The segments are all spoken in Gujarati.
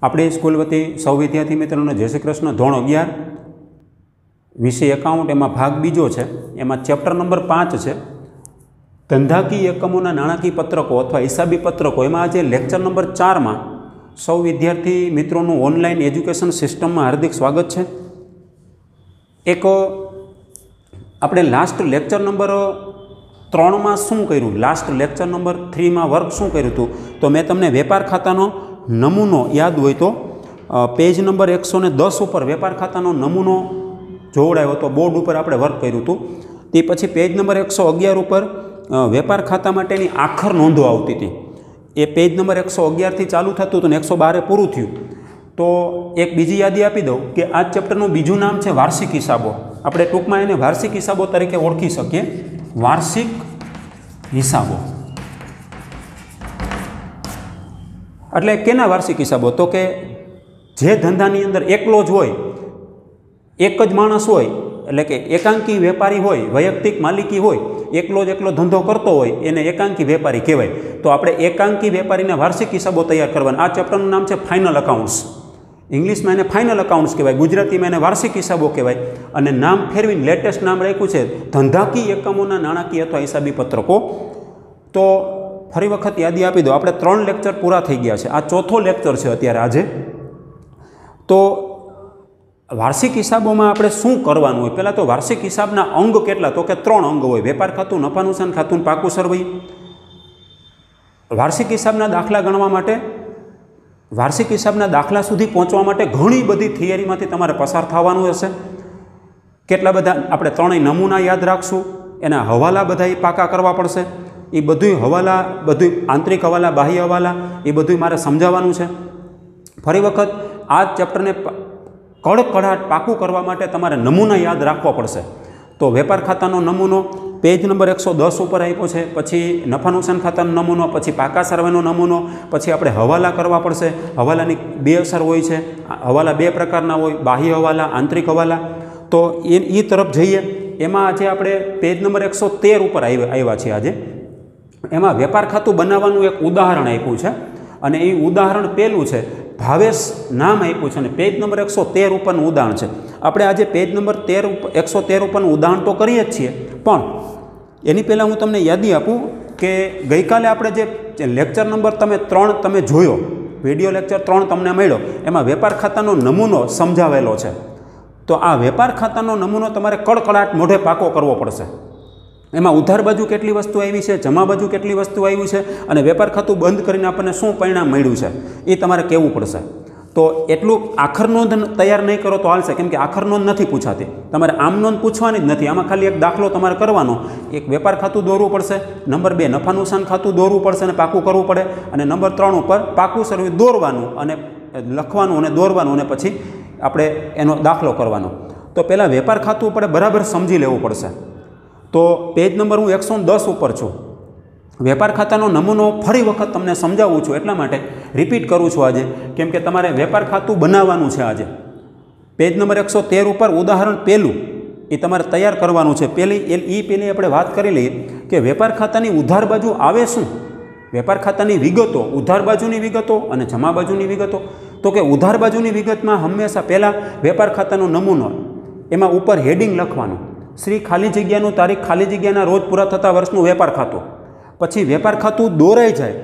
આપણી સ્કૂલ વતી સૌ વિદ્યાર્થી મિત્રોને જય શ્રી કૃષ્ણ। ધોરણ 11 વિષય એકાઉન્ટ, એમાં ભાગ બીજો છે। એમાં ચેપ્ટર નંબર 5 છે ધંધાકીય એકમોના નાણાકીય પત્રકો અથવા હિસાબી પત્રકો। એમાં આજે લેક્ચર નંબર 4 માં સૌ વિદ્યાર્થી મિત્રોનું ઓનલાઈન એજ્યુકેશન સિસ્ટમમાં હાર્દિક સ્વાગત છે। એક આપણે લાસ્ટ લેક્ચર નંબર 3 માં શું કર્યું, લાસ્ટ લેક્ચર નંબર 3 માં વર્ક શું કર્યું હતું, તો મેં તમને વેપાર ખાતાનો નમૂનો યાદ હોય તો પેજ નંબર 110 ઉપર વેપાર ખાતાનો નમૂનો જોવડાયો હતો, બોર્ડ ઉપર આપણે વર્ક કર્યું હતું। તે પછી પેજ નંબર 111 ઉપર વેપાર ખાતા માટેની આખર નોંધો આવતી હતી। એ પેજ નંબર 111 થી ચાલુ થતું હતું ને 112 પૂરું થયું। તો એક બીજી યાદી આપી દઉં કે આ ચેપ્ટરનું બીજું નામ છે વાર્ષિક હિસાબો। આપણે ટૂંકમાં એને વાર્ષિક હિસાબો તરીકે ઓળખી શકીએ। વાર્ષિક હિસાબો એટલે કેના વાર્ષિક હિસાબો, તો કે જે ધંધાની અંદર એકલો જ હોય, એક જ માણસ હોય, એટલે કે એકાંકી વેપારી હોય, વૈયક્તિક માલિકી હોય, એકલો જ એકલો ધંધો કરતો હોય, એને એકાંકી વેપારી કહેવાય। તો આપણે એકાંકી વેપારીના વાર્ષિક હિસાબો તૈયાર કરવાના। આ ચેપ્ટરનું નામ છે ફાઇનલ અકાઉન્ટ્સ। ઇંગ્લિશમાં એને ફાઇનલ અકાઉન્ટ્સ કહેવાય, ગુજરાતીમાં એને વાર્ષિક હિસાબો કહેવાય, અને નામ ફેરવીને લેટેસ્ટ નામ રાખ્યું છે ધંધાકીય એકમોના નાણાકીય અથવા હિસાબી પત્રકો। તો ફરી વખત યાદી આપી દો, આપણે 3 લેક્ચર પૂરા થઈ ગયા છે, આ ચોથો લેક્ચર છે અત્યારે આજે। તો વાર્ષિક હિસાબોમાં આપણે શું કરવાનું હોય, પહેલાં તો વાર્ષિક હિસાબના અંગ કેટલા, તો કે 3 અંગ હોય, વેપાર ખાતું, નફા નુકસાન ખાતું, પાકું સરવૈયું। વાર્ષિક હિસાબના દાખલા ગણવા માટે, વાર્ષિક હિસાબના દાખલા સુધી પહોંચવા માટે ઘણી બધી થિયરીમાંથી તમારે પસાર થવાનું હશે। કેટલા બધા આપણે 3 નમૂના યાદ રાખશું, એના હવાલા બધા પાકા કરવા પડશે। એ બધું હવાલા, બધું આંતરિક હવાલા, બાહ્ય હવાલા, એ બધું મારે સમજાવવાનું છે। ફરી વખત આ ચેપ્ટરને કડકડાટ પાકું કરવા માટે તમારે નમૂના યાદ રાખવા પડશે। તો વેપાર ખાતાનો નમૂનો પેજ નંબર 110 ઉપર આપ્યો છે, પછી નફા નુકસાન ખાતાનો નમૂનો, પછી પાકા સરવેનો નમૂનો, પછી આપણે હવાલા કરવા પડશે। હવાલાની 2 અસર હોય છે, હવાલા 2 પ્રકારના હોય, બાહ્ય હવાલા, આંતરિક હવાલા। તો એ તરફ જઈએ। એમાં આજે આપણે પેજ નંબર 113 ઉપર આવ્યા છીએ આજે। એમાં વેપાર ખાતું બનાવવાનું એક ઉદાહરણ આપ્યું છે, અને એ ઉદાહરણ પહેલું છે, ભાવેશ નામ આપ્યું છે, અને પેજ નંબર 113 ઉપરનું ઉદાહરણ છે। આપણે આજે પેજ નંબર 113 ઉપરનું ઉદાહરણ તો કરીએ જ છીએ, પણ એની પહેલાં હું તમને યાદી આપું કે ગઈકાલે આપણે જે લેક્ચર નંબર 3 તમે જોયો, વિડીયો લેક્ચર 3 તમને મળ્યો, એમાં વેપાર ખાતાનો નમૂનો સમજાવેલો છે। તો આ વેપાર ખાતાનો નમૂનો તમારે કડકડાટ મોઢે પાકો કરવો પડશે। એમાં ઉધાર બાજુ કેટલી વસ્તુ આવી છે, જમા બાજુ કેટલી વસ્તુ આવી છે, અને વેપાર ખાતું બંધ કરીને આપણને શું પરિણામ મળ્યું છે, એ તમારે કહેવું પડશે। તો એટલું આખર નોંધ તૈયાર નહીં કરો તો હાલશે, કેમ કે આખર નોંધ નથી પૂછાતી, તમારે આમ નોંધ પૂછવાની જ નથી। આમાં ખાલી એક દાખલો તમારે કરવાનો, એક વેપાર ખાતું દોરવું પડશે, નંબર 2 નફા નુકસાન ખાતું દોરવું પડશે અને પાકું કરવું પડે, અને નંબર 3 ઉપર પાકું સરવૈયું દોરવાનું અને લખવાનું અને દોરવાનું, અને પછી આપણે એનો દાખલો કરવાનો। તો પહેલાં વેપાર ખાતું આપણે બરાબર સમજી લેવું પડશે। તો પેજ નંબર હું 110 ઉપર છું। વેપાર ખાતાનો નમૂનો ફરી વખત તમને સમજાવું છું, એટલા માટે રિપીટ કરું છું આજે, કેમ કે તમારે વેપાર ખાતું બનાવવાનું છે આજે। પેજ નંબર 113 ઉપર ઉદાહરણ પહેલું એ તમારે તૈયાર કરવાનું છે। પહેલી આપણે વાત કરી લઈએ કે વેપાર ખાતાની ઉધાર બાજુ આવે શું, વેપાર ખાતાની વિગતો, ઉધાર બાજુની વિગતો અને જમા બાજુની વિગતો। તો કે ઉધાર બાજુની વિગતમાં હંમેશા પહેલાં વેપાર ખાતાનો નમૂનો, એમાં ઉપર હેડિંગ લખવાનું, શ્રી ખાલી જગ્યાનું તારીખ ખાલી જગ્યાના રોજ પૂરા થતા વર્ષનું વેપાર ખાતું। પછી વેપાર ખાતું દોરાઈ જાય,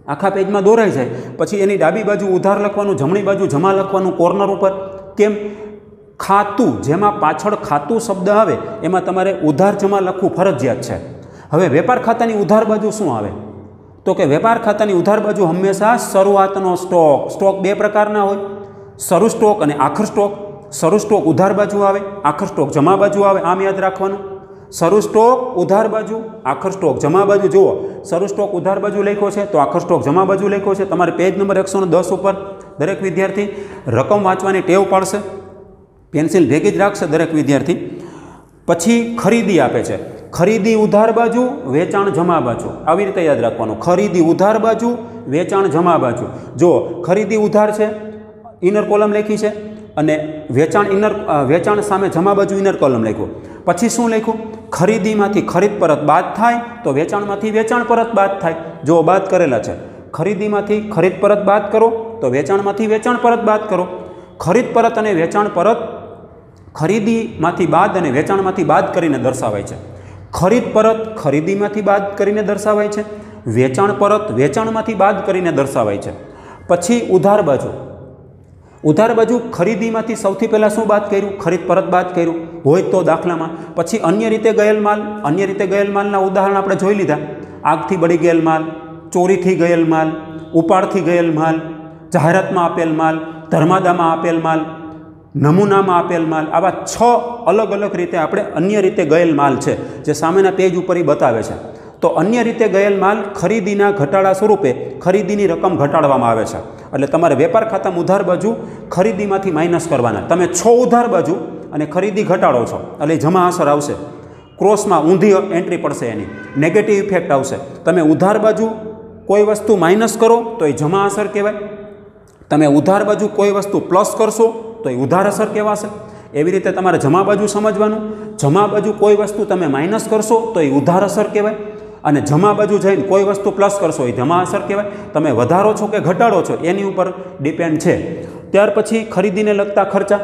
આખા પેજમાં દોરાઈ જાય, પછી એની ડાબી બાજુ ઉધાર લખવાનું, જમણી બાજુ જમા લખવાનું કોર્નર ઉપર। કેમ? ખાતું, જેમાં પાછળ ખાતું શબ્દ આવે એમાં તમારે ઉધાર જમા લખવું ફરજિયાત છે। હવે વેપાર ખાતાની ઉધાર બાજુ શું આવે, તો કે વેપાર ખાતાની ઉધાર બાજુ હંમેશા શરૂઆતનો સ્ટોક 2 પ્રકારના હોય, શરૂ સ્ટોક અને આખર સ્ટોક। શરૂ સ્ટોક ઉધાર બાજુ આવે, આખર સ્ટોક જમા બાજુ આવે, આમ યાદ રાખવાનું। શરૂ સ્ટોક ઉધાર બાજુ, આખર સ્ટોક જમા બાજુ। જુઓ, શરૂ સ્ટોક ઉધાર બાજુ લખ્યો છે, તો આખર સ્ટોક જમા બાજુ લખ્યો છે। તમારે પેજ નંબર 110 ઉપર દરેક વિદ્યાર્થી રકમ વાંચવાની ટેવ પાડશે, પેન્સિલ ભેગી જ રાખશે દરેક વિદ્યાર્થી। પછી ખરીદી આપે છે, ખરીદી ઉધાર બાજુ, વેચાણ જમા બાજુ, આવી રીતે યાદ રાખવાનું। ખરીદી ઉધાર બાજુ, વેચાણ જમા બાજુ। જુઓ, ખરીદી ઉધાર છે, ઇનર કોલમ લખી છે, અને વેચાણ સામે જમા બાજુ ઇનર કોલમ લખ્યું। પછી શું લખ્યું? ખરીદીમાંથી ખરીદ પરત બાદ થાય તો વેચાણમાંથી વેચાણ પરત બાદ થાય। જો બાદ કરેલા છે, ખરીદીમાંથી ખરીદ પરત બાદ કરો તો વેચાણમાંથી વેચાણ પરત બાદ કરો. ખરીદ પરત અને વેચાણ પરત ખરીદીમાંથી બાદ અને વેચાણમાંથી બાદ કરીને દર્શાવાય છે. ખરીદ પરત ખરીદીમાંથી બાદ કરીને દર્શાવાય છે. વેચાણ પરત વેચાણમાંથી બાદ કરીને દર્શાવાય છે. પછી ઉધાર બાજુ. ઉધાર બાજુ ખરીદીમાંથી સૌથી પહેલાં શું બાદ કર્યું? ખરીદ પરત બાદ કર્યું હોય તો દાખલામાં. પછી અન્ય રીતે ગયેલ માલ. અન્ય રીતે ગયેલ માલના ઉદાહરણ આપણે જોઈ લીધા. આગથી બળી ગયેલ માલ, ચોરીથી ગયેલ માલ, ઉપાડથી ગયેલ માલ, જાહેરાતમાં આપેલ માલ, ધર્માદામાં આપેલ માલ, નમૂનામાં આપેલ માલ. આવા 6 અલગ અલગ રીતે આપણે અન્ય રીતે ગયેલ માલ છે જે સામેના પેજ ઉપર બતાવે છે. તો અન્ય રીતે ગયેલ માલ ખરીદીના ઘટાડા સ્વરૂપે ખરીદીની રકમ ઘટાડવામાં આવે છે. એટલે તમારે વેપાર ખાતામાં ઉધાર બાજુ ખરીદીમાંથી માઇનસ કરવાના. તમે 6 ઉધાર બાજુ અને ખરીદી ઘટાડો છો એટલે જમા અસર આવશે. ક્રોસમાં ઊંધી એન્ટ્રી પડશે, એની નેગેટિવ ઇફેક્ટ આવશે. તમે ઉધાર બાજુ કોઈ વસ્તુ માઇનસ કરો તો એ જમા અસર કહેવાય. તમે ઉધાર બાજુ કોઈ વસ્તુ પ્લસ કરશો તો એ ઉધાર અસર કહેવાશે. એવી રીતે તમારે જમા બાજુ સમજવાનું. જમા બાજુ કોઈ વસ્તુ તમે માઇનસ કરશો તો એ ઉધાર અસર કહેવાય, અને જમા બાજુ જઈને કોઈ વસ્તુ પ્લસ કરશો એ જમા અસર કહેવાય. તમે વધારો છો કે ઘટાડો છો એની ઉપર ડિપેન્ડ છે. ત્યાર પછી ખરીદીને લગતા ખર્ચા.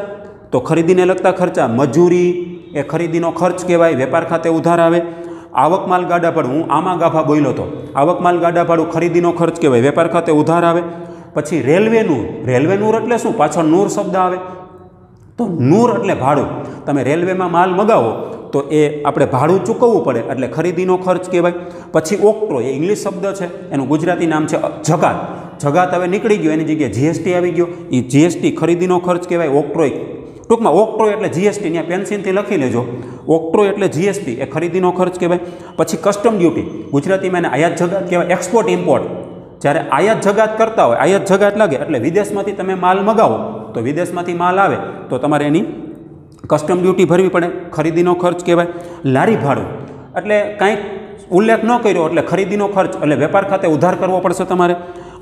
તો ખરીદીને લગતા ખર્ચા મજૂરી એ ખરીદીનો ખર્ચ કહેવાય, વેપાર ખાતે ઉધાર આવે. આવક માલ ગાડા ભાડું, હું આમાં ગાભા બોલ્યો હતો. આવક માલ ગાડા ભાડું ખરીદીનો ખર્ચ કહેવાય, વેપાર ખાતે ઉધાર આવે. પછી રેલવે નૂર. રેલવે નૂર એટલે શું? પાછળ નૂર શબ્દ આવે. તો નૂર એટલે ભાડું. તમે રેલવેમાં માલ મગાવો તો એ આપણે ભાડું ચૂકવવું પડે એટલે ખરીદીનો ખર્ચ કહેવાય. પછી ઓક્ટ્રો એ ઇંગ્લિશ શબ્દ છે, એનું ગુજરાતી નામ છે જગાત. જગાત હવે નીકળી ગયો, એની જગ્યાએ જીએસટી આવી ગયો. એ જીએસટી ખરીદીનો ખર્ચ કહેવાય. ઓક્ટ્રો ટૂંકમાં ઓક્ટ્રો એટલે જીએસટી, ત્યાં પેન્સિલથી લખી લેજો. ઓક્ટ્રો એટલે જીએસટી એ ખરીદીનો ખર્ચ કહેવાય. પછી કસ્ટમ ડ્યુટી, ગુજરાતીમાં એને આયાત જગાત કહેવાય. એક્સપોર્ટ ઇમ્પોર્ટ, જ્યારે આયાત જગાત કરતા હોય, આયાત જગાત લાગે એટલે વિદેશમાંથી તમે માલ મગાવો તો વિદેશમાંથી માલ આવે તો તમારે એની કસ્ટમ ડ્યુટી ભરવી પડે, ખરીદીનો ખર્ચ કહેવાય. લારી ભાડું એટલે કાંઈક ઉલ્લેખ ન કર્યો એટલે ખરીદીનો ખર્ચ, એટલે વેપાર ખાતે ઉધાર કરવો પડશે તમારે.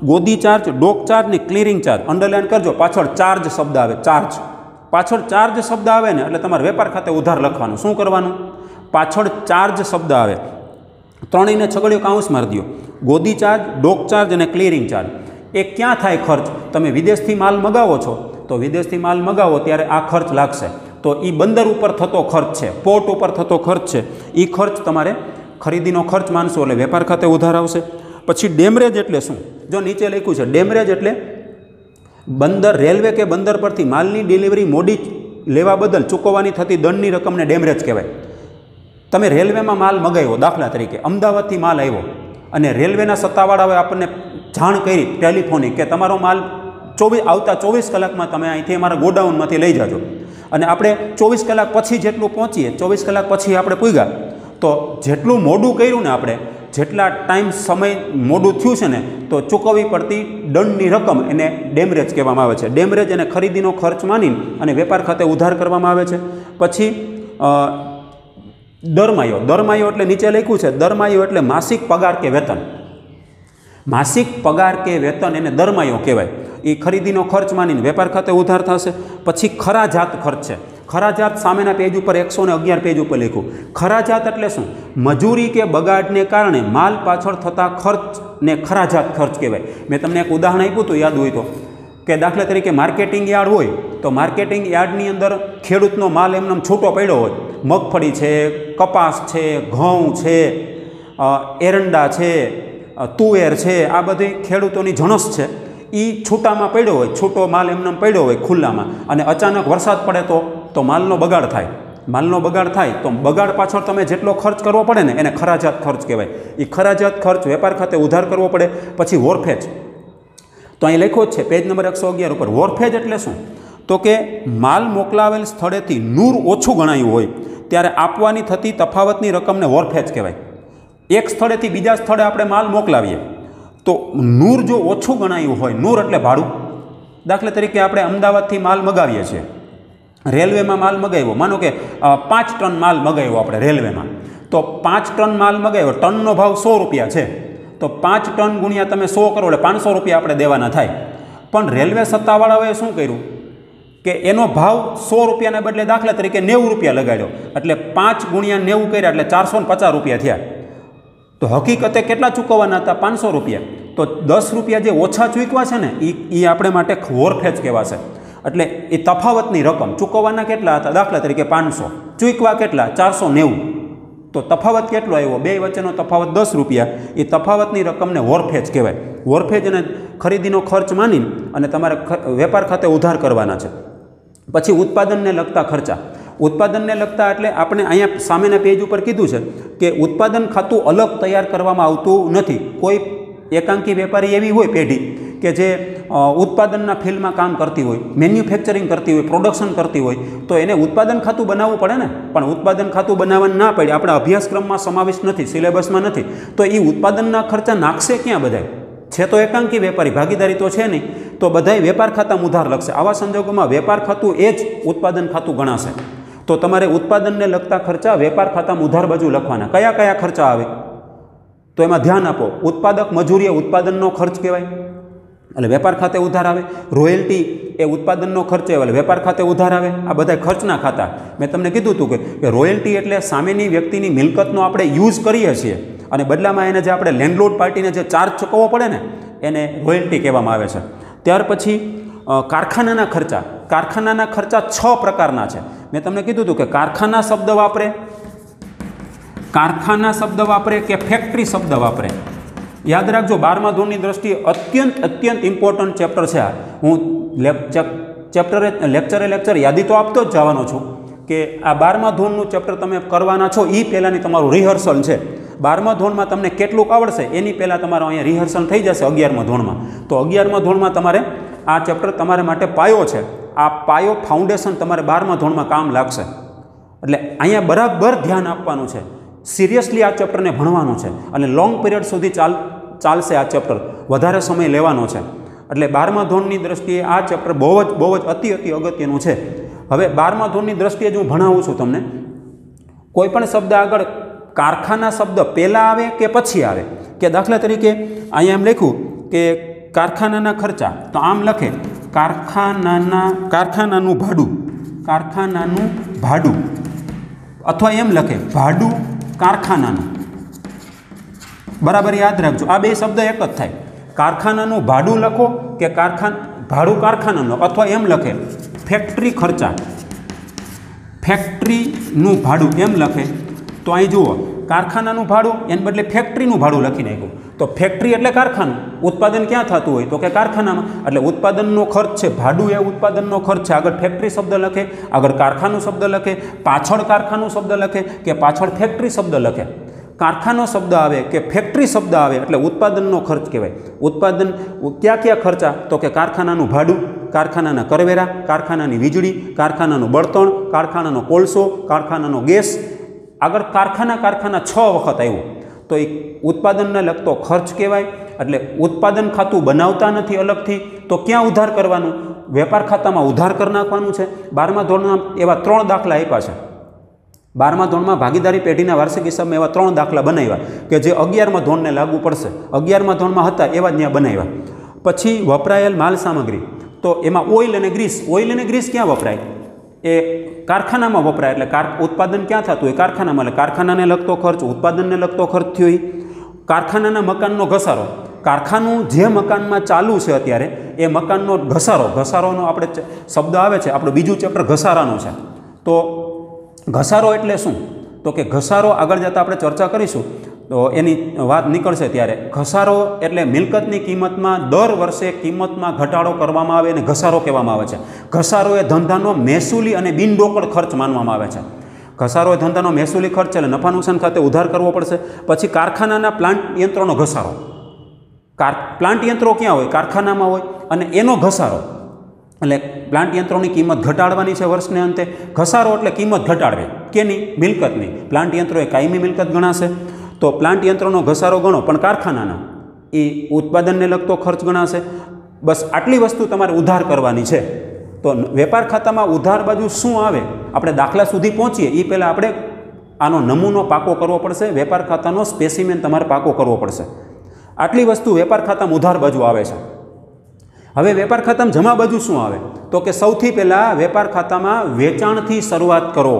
ગોદી ચાર્જ, ડોક ચાર્જ ને ક્લિયરિંગ ચાર્જ. અંડરલાઇન કરજો, પાછળ ચાર્જ શબ્દ આવે. ચાર્જ પાછળ ચાર્જ શબ્દ આવે ને એટલે તમારે વેપાર ખાતે ઉધાર લખવાનું. શું કરવાનું? પાછળ ચાર્જ શબ્દ આવે, ત્રણેયને છગડીયો કાઉન્સ મારી દો. ગોદી ચાર્જ, ડોક ચાર્જ અને ક્લિયરિંગ ચાર્જ. એ ક્યાં થાય ખર્ચ? તમે વિદેશથી માલ મગાવો છો તો વિદેશથી માલ મગાવો ત્યારે આ ખર્ચ લાગશે. તો એ બંદર ઉપર થતો ખર્ચ છે, પોર્ટ ઉપર થતો ખર્ચ છે. એ ખર્ચ તમારે ખરીદીનો ખર્ચ માનશો એટલે વેપાર ખાતે ઉધાર આવશે. પછી ડેમરેજ એટલે શું? જો નીચે લખ્યું છે ડેમરેજ એટલે બંદર, રેલવે કે બંદર પરથી માલની ડિલિવરી મોડી લેવા બદલ ચૂકવવાની થતી દંડની રકમને ડેમરેજ કહેવાય. તમે રેલવેમાં માલ મગાવ્યો, દાખલા તરીકે અમદાવાદથી માલ આવ્યો અને રેલવેના સત્તાવાળાઓએ આપણને જાણ કરી ટેલિફોનિક કે તમારો માલ આવતા 24 કલાકમાં તમે અહીંથી અમારા ગોડાઉનમાંથી લઈ જાજો. અને આપણે 24 કલાક પછી જેટલું પહોંચીએ, 24 કલાક પછી આપણે પૂગ્યા તો જેટલું મોડું કર્યું ને આપણે, જેટલા ટાઈમ સમય મોડું થયું છે ને તો ચૂકવવી પડતી દંડની રકમ એને ડેમરેજ કહેવામાં આવે છે. ડેમરેજ અને ખરીદીનો ખર્ચ માની અને વેપાર ખાતે ઉધાર કરવામાં આવે છે. પછી દરમાયો. દરમાયો એટલે નીચે લખ્યું છે દરમાયો એટલે માસિક પગાર કે વેતન. માસિક પગાર કે વેતન એને દરમાયો કહેવાય. એ ખરીદીનો ખર્ચ માનીને વેપાર ખાતે ઉધાર થશે. પછી ખરાજાત ખર્ચ છે. ખરાજાત સામેના પેજ ઉપર 111 પેજ ઉપર લખ્યું. ખરાજાત એટલે શું? મજૂરી કે બગાડને કારણે માલ પાછળ થતા ખર્ચને ખરાજાત ખર્ચ કહેવાય. મેં તમને એક ઉદાહરણ આપ્યું હતું, યાદ હોય તો, કે દાખલા તરીકે માર્કેટિંગ યાર્ડ હોય તો માર્કેટિંગ યાર્ડની અંદર ખેડૂતનો માલ એમને છૂટો પડ્યો હોય, મગફળી છે, કપાસ છે, ઘઉં છે, એરંડા છે, તુવેર છે, આ બધી ખેડૂતોની જણસ છે. એ છૂટામાં પડ્યો હોય, છૂટો માલ એમને પડ્યો હોય ખુલ્લામાં, અને અચાનક વરસાદ પડે તો માલનો બગાડ થાય. માલનો બગાડ થાય તો બગાડ પાછળ તમે જેટલો ખર્ચ કરવો પડે ને એને ખરાજાત ખર્ચ કહેવાય. એ ખરાજાત ખર્ચ વેપાર ખાતે ઉધાર કરવો પડે. પછી વોરફેજ, તો અહીં લખ્યો જ છે પેજ નંબર 111 ઉપર. વોરફેજ એટલે શું? તો કે માલ મોકલાવેલ સ્થળેથી નૂર ઓછું ગણાયું હોય ત્યારે આપવાની થતી તફાવતની રકમને વોરફેજ કહેવાય. એક સ્થળેથી બીજા સ્થળે આપણે માલ મોકલાવીએ તો નૂર જો ઓછું ગણાયું હોય, નૂર એટલે ભાડું. દાખલા તરીકે આપણે અમદાવાદથી માલ મગાવીએ છીએ, રેલવેમાં માલ મગાવ્યો, માનો કે 5 ટન માલ મગાવ્યો આપણે રેલવેમાં, તો 5 ટન માલ મગાવ્યો, ટનનો ભાવ 100 રૂપિયા છે, તો 5 ટન ગુણ્યા તમે 100 કરો એટલે 500 રૂપિયા આપણે દેવાના થાય. પણ રેલવે સત્તાવાળાઓએ શું કર્યું કે એનો ભાવ 100 રૂપિયાને બદલે દાખલા તરીકે 90 રૂપિયા લગાડ્યો, એટલે 5 ગુણ્યા 90 કર્યા એટલે 450 રૂપિયા થયા. તો હકીકતે કેટલા ચૂકવવાના હતા? 500 રૂપિયા. તો તો 10 રૂપિયા જે ઓછા ચૂકવા છે ને એ આપણે માટે વોરફેજ કહેવાશે. એટલે એ તફાવતની રકમ ચૂકવવાના કેટલા હતા, દાખલા તરીકે 500, ચૂકવા કેટલા 490, તો તફાવત કેટલો આવ્યો, બે વચ્ચેનો તફાવત 10 રૂપિયા, એ તફાવતની રકમને વોરફેજ કહેવાય. વોરફેજ અને ખરીદીનો ખર્ચ માની અને તમારે વેપાર ખાતે ઉધાર કરવાના છે. પછી ઉત્પાદનને લગતા ખર્ચા. ઉત્પાદનને લગતા એટલે આપણે અહીંયા સામેના પેજ ઉપર કીધું છે કે ઉત્પાદન ખાતું અલગ તૈયાર કરવામાં આવતું નથી. કોઈ એકાંકી વેપારી એવી હોય પેઢી કે જે ઉત્પાદનના ફિલ્ડમાં કામ કરતી હોય, મેન્યુફેક્ચરિંગ કરતી હોય, પ્રોડક્શન કરતી હોય, તો એને ઉત્પાદન ખાતું બનાવવું પડે ને. પણ ઉત્પાદન ખાતું બનાવવાનું ના પડે, આપણા અભ્યાસક્રમમાં સમાવિષ્ટ નથી, સિલેબસમાં નથી, તો એ ઉત્પાદનના ખર્ચા નાખશે ક્યાં બધાય? છે તો એકાંકી વેપારી, ભાગીદારી તો છે નહીં, તો બધાય વેપાર ખાતામાં ઉધાર લખશે. આવા સંજોગોમાં વેપાર ખાતું એ જ ઉત્પાદન ખાતું ગણાશે. તો તમારે ઉત્પાદનને લગતા ખર્ચા વેપાર ખાતામાં ઉધાર બાજુ લખવાના. કયા કયા ખર્ચા આવે તો એમાં ધ્યાન આપો. ઉત્પાદક મજૂરી એ ઉત્પાદનનો ખર્ચ કહેવાય, એટલે વેપાર ખાતે ઉધાર આવે. રોયલ્ટી એ ઉત્પાદનનો ખર્ચ એટલે વેપાર ખાતે ઉધાર આવે. આ બધા ખર્ચના ખાતા. મેં તમને કીધું હતું કે રોયલ્ટી એટલે સામેની વ્યક્તિની મિલકતનો આપણે યુઝ કરીએ છીએ અને બદલામાં એને જે આપણે લેન્ડલોડ પાર્ટીને જે ચાર્જ ચૂકવવો પડે ને એને રોયલ્ટી કહેવામાં આવે છે. ત્યાર પછી કારખાનાના ખર્ચા. કારખાનાના ખર્ચા 6 પ્રકારના છે. મેં તમને કીધું હતું કે કારખાના શબ્દ વાપરે, કારખાના શબ્દ વાપરે કે ફેક્ટરી શબ્દ વાપરે. યાદ રાખજો, 12મા ધોરણની દ્રષ્ટિએ અત્યંત ઇમ્પોર્ટન્ટ ચેપ્ટર છે આ. હું લેક્ચરે યાદી તો આપતો જ જવાનો છું કે આ 12મા ધોરણનું ચેપ્ટર તમે કરવાના છો એ પહેલાંની તમારું રિહર્સલ છે. 12મા ધોરણમાં તમને કેટલુંક આવડશે એની પહેલાં તમારો અહીંયા રિહર્સલ થઈ જશે 11મા ધોરણમાં. તો 11મા ધોરણમાં તમારે આ ચેપ્ટર તમારા માટે પાયો છે. આ પાયો ફાઉન્ડેશન તમારે 12મા ધોરણમાં કામ લાગશે. એટલે અહીંયા બરાબર ધ્યાન આપવાનું છે, સિરિયસલી આ ચેપ્ટરને ભણવાનું છે અને લોંગ પીરિયડ સુધી ચાલશે આ ચેપ્ટર, વધારે સમય લેવાનો છે. એટલે 12મા ધોરણની દ્રષ્ટિએ આ ચેપ્ટર બહુ જ અતિ અગત્યનું છે. હવે 12મા ધોરણની દ્રષ્ટિએ જ હું ભણાવું છું તમને. કોઈ પણ શબ્દ આગળ કારખાના શબ્દ પહેલાં આવે કે પછી આવે, કે દાખલા તરીકે અહીંયા એમ લખ્યું કે કારખાનાના ખર્ચા, તો આમ લખે કારખાનાનું ભાડું, અથવા એમ લખે ભાડું કારખાનાનું. બરાબર યાદ રાખજો, આ બે શબ્દ એક જ થાય. કારખાનાનું ભાડું લખો કે ભાડું કારખાનાનું, અથવા એમ લખે ફેક્ટરી ખર્ચા, ફેક્ટરીનું ભાડું એમ લખે. તો અહીં જુઓ, કારખાનાનું ભાડું એને બદલે ફેક્ટરીનું ભાડું લખી નાખ્યું. તો ફેક્ટરી એટલે કારખાનું, ઉત્પાદન ક્યાં થતું હોય તો કે કારખાનામાં, એટલે ઉત્પાદનનો ખર્ચ છે. ભાડું એ ઉત્પાદનનો ખર્ચ છે. આગળ ફેક્ટરી શબ્દ લખે, આગળ કારખાનું શબ્દ લખે, પાછળ કારખાનું શબ્દ લખે કે પાછળ ફેક્ટરી શબ્દ લખે. કારખાનો શબ્દ આવે કે ફેક્ટરી શબ્દ આવે એટલે ઉત્પાદનનો ખર્ચ કહેવાય. ઉત્પાદન ક્યાં ખર્ચા તો કે કારખાનાનું ભાડું, કારખાનાના કરવેરા, કારખાનાની વીજળી, કારખાનાનું બળતણ, કારખાનાનો કોલસો, કારખાનાનો ગેસ. આગળ કારખાના 6 વખત આવ્યું તો એ ઉત્પાદનને લગતો ખર્ચ કહેવાય. એટલે ઉત્પાદન ખાતું બનાવતા નથી અલગથી, તો ક્યાં ઉધાર કરવાનું? વેપાર ખાતામાં ઉધાર કરી નાખવાનું છે. 12મા ધોરણમાં એવા 3 દાખલા આપ્યા છે. 12મા ધોરણમાં ભાગીદારી પેઢીના વાર્ષિક હિસાબમાં એવા 3 દાખલા બનાવ્યા કે જે 11મા ધોરણને લાગુ પડશે. 11મા ધોરણમાં હતા એવા જ ત્યાં બનાવ્યા. પછી વપરાયેલ માલ સામગ્રી, તો એમાં ઓઇલ અને ગ્રીસ ક્યાં વપરાય? એ કારખાનામાં વપરાય. એટલે ઉત્પાદન ક્યાં થતું હોય? કારખાનામાં. એટલે કારખાનાને લગતો ખર્ચ, ઉત્પાદનને લગતો ખર્ચ થયો. કારખાનાના મકાનનો ઘસારો, કારખાનું જે મકાનમાં ચાલુ છે અત્યારે એ મકાનનો ઘસારોનો આપણે શબ્દ આવે છે. આપણું બીજું ચેપ્ટર ઘસારાનું છે. તો ઘસારો એટલે શું? તો કે ઘસારો આગળ જતાં આપણે ચર્ચા કરીશું તો એની વાત નીકળશે ત્યારે. ઘસારો એટલે મિલકતની કિંમતમાં દર વર્ષે કિંમતમાં ઘટાડો કરવામાં આવે અને ઘસારો કહેવામાં આવે છે. ઘસારો એ ધંધાનો મહેસૂલી અને બિનરોકડ ખર્ચ માનવામાં આવે છે. ઘસારો એ ધંધાનો મહેસૂલી ખર્ચ એટલે નફા નુકસાન ખાતે ઉધાર કરવો પડશે. પછી કારખાનાના પ્લાન્ટ યંત્રોનો ઘસારો, પ્લાન્ટ યંત્રો ક્યાં હોય? કારખાનામાં હોય, અને એનો ઘસારો એટલે પ્લાન્ટ યંત્રોની કિંમત ઘટાડવાની છે વર્ષને અંતે. ઘસારો એટલે કિંમત ઘટાડવી કેની? મિલકતની. પ્લાન્ટ યંત્રો એ કાયમી મિલકત ગણાશે. તો પ્લાન્ટ યંત્રોનો ઘસારો ગણો, પણ કારખાનાના એ ઉત્પાદનને લગતો ખર્ચ ગણાશે. બસ આટલી વસ્તુ તમારે ઉધાર કરવાની છે. તો વેપાર ખાતામાં ઉધાર બાજુ શું આવે? આપણે દાખલા સુધી પહોંચીએ એ પહેલાં આપણે આનો નમૂનો પાકો કરવો પડશે. વેપાર ખાતાનો સ્પેસિમેન તમારે પાકો કરવો પડશે. આટલી વસ્તુ વેપાર ખાતામાં ઉધાર બાજુ આવે છે. હવે વેપાર ખાતામાં જમા બાજુ શું આવે? તો કે સૌથી પહેલાં વેપાર ખાતામાં વેચાણથી શરૂઆત કરો.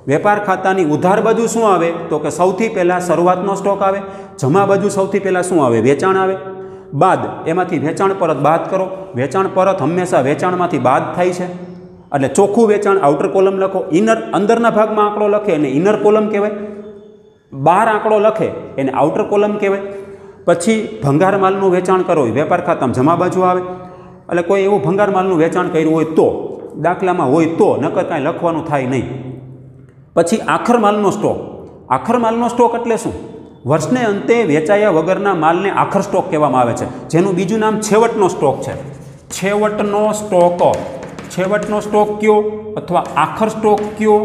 વેપાર ખાતાની ઉધાર બાજુ શું આવે? તો કે સૌથી પહેલાં શરૂઆતનો સ્ટોક આવે. જમા બાજુ સૌથી પહેલાં શું આવે? વેચાણ આવે. બાદ એમાંથી વેચાણ પરત બાદ કરો. વેચાણ પરત હંમેશા વેચાણમાંથી બાદ થાય છે, એટલે ચોખ્ખું વેચાણ આઉટર કોલમ લખો. ઇનર અંદરના ભાગમાં આંકડો લખે એને ઇનર કોલમ કહેવાય. બહાર આંકડો લખે એને આઉટર કોલમ કહેવાય. પછી ભંગાર માલનું વેચાણ કરો એ વેપાર ખાતામાં જમા બાજુ આવે. એટલે કોઈ એવું ભંગાર માલનું વેચાણ કર્યું હોય તો, દાખલામાં હોય તો, નકર કાંઈ લખવાનું થાય નહીં. પછી આખર માલનો સ્ટોક. આખર માલનો સ્ટોક એટલે શું? વર્ષને અંતે વેચાયા વગરના માલને આખર સ્ટોક કહેવામાં આવે છે, જેનું બીજું નામ છેવટનો સ્ટોક છે. છેવટનો સ્ટોક. છેવટનો સ્ટોક કયો અથવા આખર સ્ટોક કયો,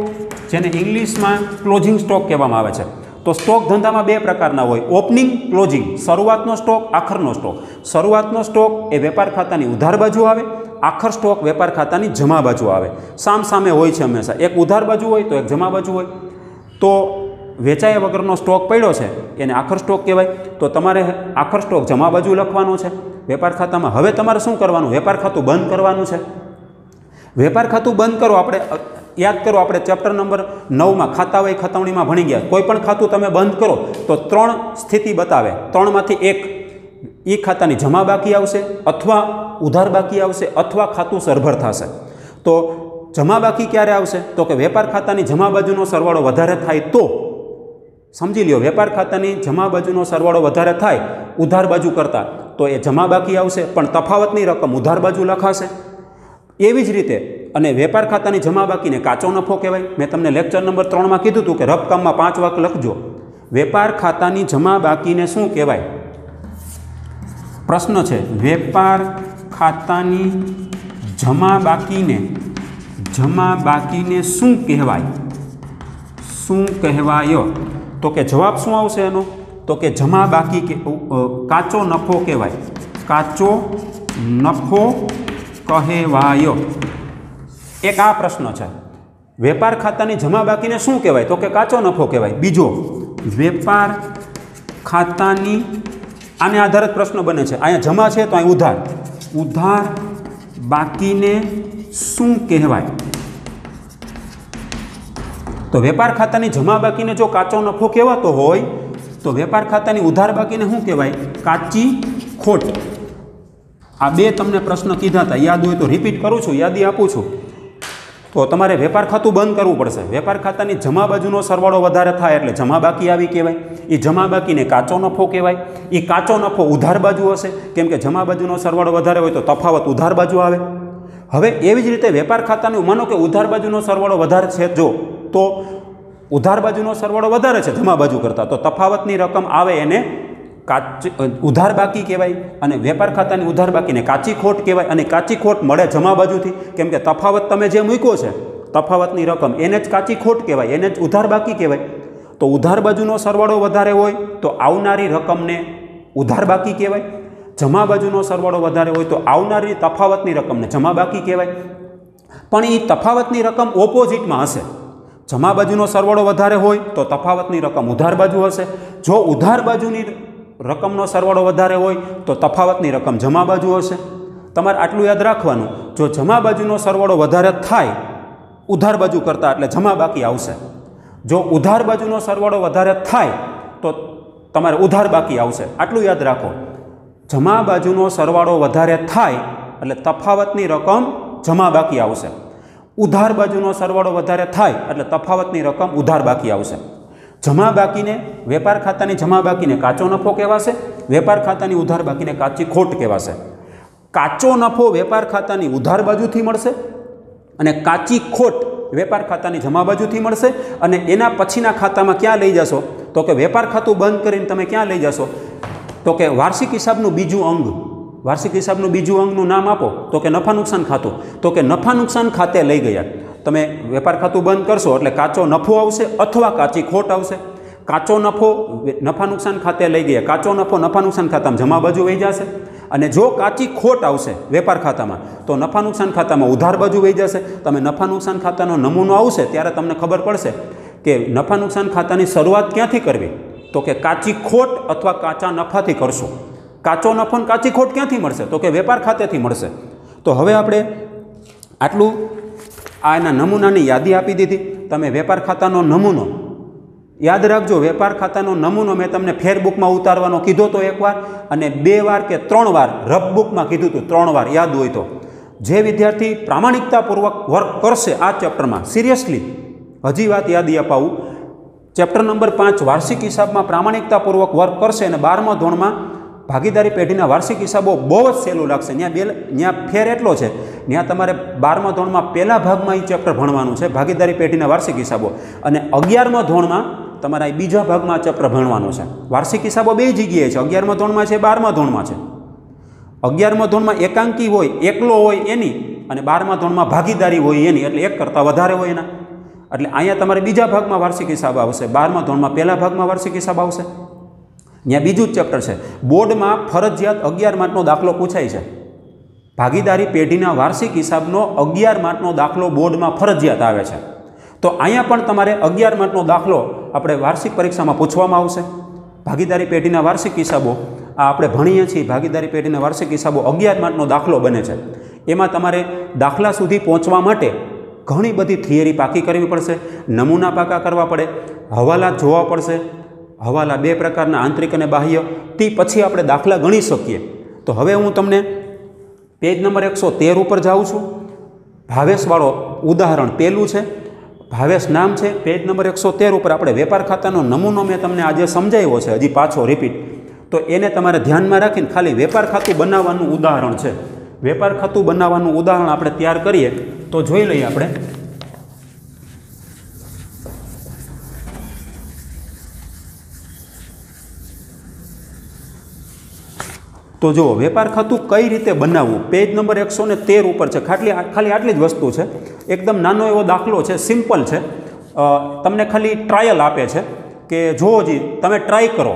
જેને ઇંગ્લિશમાં ક્લોઝિંગ સ્ટોક કહેવામાં આવે છે. તો સ્ટોક ધંધામાં બે પ્રકારના હોય, ઓપનિંગ, ક્લોઝિંગ. શરૂઆતનો સ્ટોક, આખરનો સ્ટોક. શરૂઆતનો સ્ટોક એ વેપાર ખાતાની ઉધાર બાજુ આવે, આખર સ્ટોક વેપાર ખાતાની જમા બાજુ આવે. સામ સામે હોય છે હંમેશા, એક ઉધાર બાજુ હોય તો એક જમા બાજુ હોય. તો વેચાયા વગરનો સ્ટોક પડ્યો છે એને આખર સ્ટોક કહેવાય. તો તમારે આખર સ્ટોક જમા બાજુ લખવાનો છે વેપાર ખાતામાં. હવે તમારે શું કરવાનું? વેપાર ખાતું બંધ કરવાનું છે. વેપાર ખાતું બંધ કરો. આપણે યાદ કરો, આપણે ચેપ્ટર નંબર 9માં ખાતા વહી ખતવણીમાં ભણી ગયા. કોઈ પણ ખાતું તમે બંધ કરો તો 3 સ્થિતિ બતાવે. 3માંથી એક એ ખાતાની જમા બાકી આવશે, અથવા ઉધાર બાકી આવશે, અથવા ખાતું સરભર થશે. તો જમા બાકી ક્યારે આવશે? તો કે વેપાર ખાતાની જમા બાજુનો સરવાળો વધારે થાય તો. સમજી લ્યો, વેપાર ખાતાની જમા બાજુનો સરવાળો વધારે થાય ઉધાર બાજુ કરતાં, તો એ જમા બાકી આવશે, પણ તફાવતની રકમ ઉધાર બાજુ લખાશે. એવી જ રીતે અને વેપાર ખાતાની જમા બાકીને કાચો નફો કહેવાય. મેં તમને લેક્ચર નંબર 3માં કીધું હતું કે રફકામમાં 5 વાક લખજો. વેપાર ખાતાની જમા બાકીને શું કહેવાય? પ્રશ્ન છે, વેપાર ખાતાની જમા બાકીને શું કહેવાય? શું કહેવાય? તો કે જવાબ શું આવશે એનો? તો કે જમા બાકી કાચો નફો કહેવાય. કાચો નફો કહેવાય. એક આ પ્રશ્ન છે, વેપાર ખાતાની જમા બાકીને શું કહેવાય? તો કે કાચો નફો કહેવાય. બીજો, વેપાર ખાતાની, આને આધારે જ પ્રશ્ન બને છે. અહીંયા જમા છે તો અહીં ઉધાર. ઉધાર બાકીને શું કહેવાય? તો વેપાર ખાતાની જમા બાકીને જો કાચો નફો કહેવાતો હોય તો વેપાર ખાતાની ઉધાર બાકીને શું કહેવાય? કાચી ખોટ. આ બે તમને પ્રશ્ન કીધા હતા, યાદ હોય તો રિપીટ કરું છું, યાદી આપું છું. તો તમારે વેપાર ખાતું બંધ કરવું પડશે. વેપાર ખાતાની જમા બાજુનો સરવાળો વધારે થાય એટલે જમા બાકી આવી કહેવાય. એ જમા બાકીને કાચો નફો કહેવાય. એ કાચો નફો ઉધાર બાજુ હશે, કેમ કે જમા બાજુનો સરવાળો વધારે હોય તો તફાવત ઉધાર બાજુ આવે. હવે એવી જ રીતે વેપાર ખાતાનું, માનો કે ઉધાર બાજુનો સરવાળો વધારે છે, જો તો ઉધાર બાજુનો સરવાળો વધારે છે જમા બાજુ કરતાં, તો તફાવતની રકમ આવે એને ઉધાર બાકી કહેવાય. અને વેપાર ખાતાની ઉધાર બાકીને કાચી ખોટ કહેવાય. અને કાચી ખોટ મળે જમા બાજુથી, કેમ કે તફાવત તમે જે મૂક્યો છે તફાવતની રકમ એને જ કાચી ખોટ કહેવાય, એને જ ઉધાર બાકી કહેવાય. તો ઉધાર બાજુનો સરવાળો વધારે હોય તો આવનારી રકમને ઉધાર બાકી કહેવાય. જમા બાજુનો સરવાળો વધારે હોય તો આવનારી તફાવતની રકમને જમા બાકી કહેવાય. પણ એ તફાવતની રકમ ઓપોઝિટમાં હશે. જમા બાજુનો સરવાળો વધારે હોય તો તફાવતની રકમ ઉધાર બાજુ હશે. જો ઉધાર બાજુની રકમનો સરવાળો વધારે હોય તો તફાવતની રકમ જમા બાજુ હશે. તમારે આટલું યાદ રાખવાનું, જો જમા બાજુનો સરવાળો વધારે થાય ઉધાર બાજુ કરતાં એટલે જમા બાકી આવશે. જો ઉધાર બાજુનો સરવાળો વધારે થાય તો તમારે ઉધાર બાકી આવશે. આટલું યાદ રાખો. જમા બાજુનો સરવાળો વધારે થાય એટલે તફાવતની રકમ જમા બાકી આવશે. ઉધાર બાજુનો સરવાળો વધારે થાય એટલે તફાવતની રકમ ઉધાર બાકી આવશે. જમા બાકીને, વેપાર ખાતાની જમા બાકીને કાચો નફો કહેવાશે. વેપાર ખાતાની ઉધાર બાકીને કાચી ખોટ કહેવાશે. કાચો નફો વેપાર ખાતાની ઉધાર બાજુથી મળશે અને કાચી ખોટ વેપાર ખાતાની જમા બાજુથી મળશે. અને એના પછીના ખાતામાં ક્યાં લઈ જશો? તો કે વેપાર ખાતું બંધ કરીને તમે ક્યાં લઈ જશો? તો કે વાર્ષિક હિસાબનું બીજું અંગ. વાર્ષિક હિસાબનું બીજું અંગનું નામ આપો. તો કે નફા નુકસાન ખાતું. તો કે નફા નુકસાન ખાતે લઈ ગયા. તમે વેપાર ખાતું બંધ કરશો એટલે કાચો નફો આવશે અથવા કાચી ખોટ આવશે. કાચો નફો નફા નુકસાન ખાતે લઈ ગયા, કાચો નફો નફા નુકસાન ખાતામાં જમા બાજુ વહી જશે. અને જો કાચી ખોટ આવશે વેપાર ખાતામાં તો નફા નુકસાન ખાતામાં ઉધાર બાજુ વહી જશે. તમે નફા નુકસાન ખાતાનો નમૂનો આવશે ત્યારે તમને ખબર પડશે કે નફા નુકસાન ખાતાની શરૂઆત ક્યાંથી કરવી. તો કે કાચી ખોટ અથવા કાચા નફાથી કરશો. કાચો નફો અને કાચી ખોટ ક્યાંથી મળશે? તો કે વેપાર ખાતેથી મળશે. તો હવે આપણે આટલું આ એના નમૂનાની યાદી આપી દીધી. તમે વેપાર ખાતાનો નમૂનો याद राखजो वेपार खातानो नमूनो मैं तमने फेरबुक में उतारवानो कीधो तो एक वार अने 2 वार के 3 वार रफबुक में कीधुं तो 3 वार याद होय तो जे विद्यार्थी प्रामाणिकतापूर्वक वर्क करशे आ चेप्टर में सीरियसली हजी बात याद अपावुं चेप्टर नंबर 5 वार्षिक हिसाब में प्रामाणिकतापूर्वक वर्क करशे अने 12मा धोरण में भागीदारी पेढ़ीना वार्षिक हिसाबो बहु ज सहेलुं लागशे। ત્યાં फेर एटलो छे ત્યાં तमारे 12मा धोरण में पहला भाग में चेप्टर भणवानुं छे भागीदारी पेढ़ीना वार्षिक हिसाबो अने 11मा धोरण में तमारे बीजा भाग में चेप्टर भणवानुं छे। वार्षिक हिसाबो बे जग्याए छे 11मा धोरण में छे 12मा धोरण में छे। 11मा धोरण में एकांकी होय एकलो होय एनी अने 12मा धोरण में भागीदारी होय एनी एटले एक करता वधारे होय एना एटले अहींया तमारे बीजा भाग में वार्षिक हिसाब आवशे 12मा धोरण में पहला भाग में वार्षिक हिसाब आवशे। ત્યાં બીજું જ ચેપ્ટર છે બોર્ડમાં ફરજિયાત 11 માર્કનો દાખલો પૂછાય છે ભાગીદારી પેઢીના વાર્ષિક હિસાબનો 11 માર્કનો દાખલો બોર્ડમાં ફરજિયાત આવે છે। તો અહીંયા પણ તમારે 11 માર્કનો દાખલો આપણે વાર્ષિક પરીક્ષામાં પૂછવામાં આવશે। ભાગીદારી પેઢીના વાર્ષિક હિસાબો આ આપણે ભણીએ છીએ ભાગીદારી પેઢીના વાર્ષિક હિસાબો 11 માર્કનો દાખલો બને છે। એમાં તમારે દાખલા સુધી પહોંચવા માટે ઘણી બધી થિયરી પાકી કરવી પડશે નમૂના પાકા કરવા પડે હવાલા જોવા પડશે। हवाला 2 प्रकारना आंतरिक और बाह्य ते पछी आपणे दाखला गणी सकीए। तो हवे हूँ तमने पेज नंबर 113 पर जाऊँ छूँ। भावेशवाळो उदाहरण पहेलुं छे भावेश नाम है पेज नंबर 113 पर आपणे वेपार खातानो नमूनो मैं तमने आज समझाव्यो छे हजी पाछो रिपीट तो एने तमारे ध्यान में राखीने खाली वेपार खातुं बनाववानुं उदाहरण छे। वेपार खातुं बनाववानुं उदाहरण आपणे तैयार करीए तो जोई लईए आपणे। तो जो वेपार खातुं कई रीते बनाववुं पेज नंबर 113 पर है खाली आटली ज वस्तु है एकदम नानो एवो दाखलो है सिम्पल है तमने खाली ट्रायल आपे छे कि जो जी तमे ट्राय करो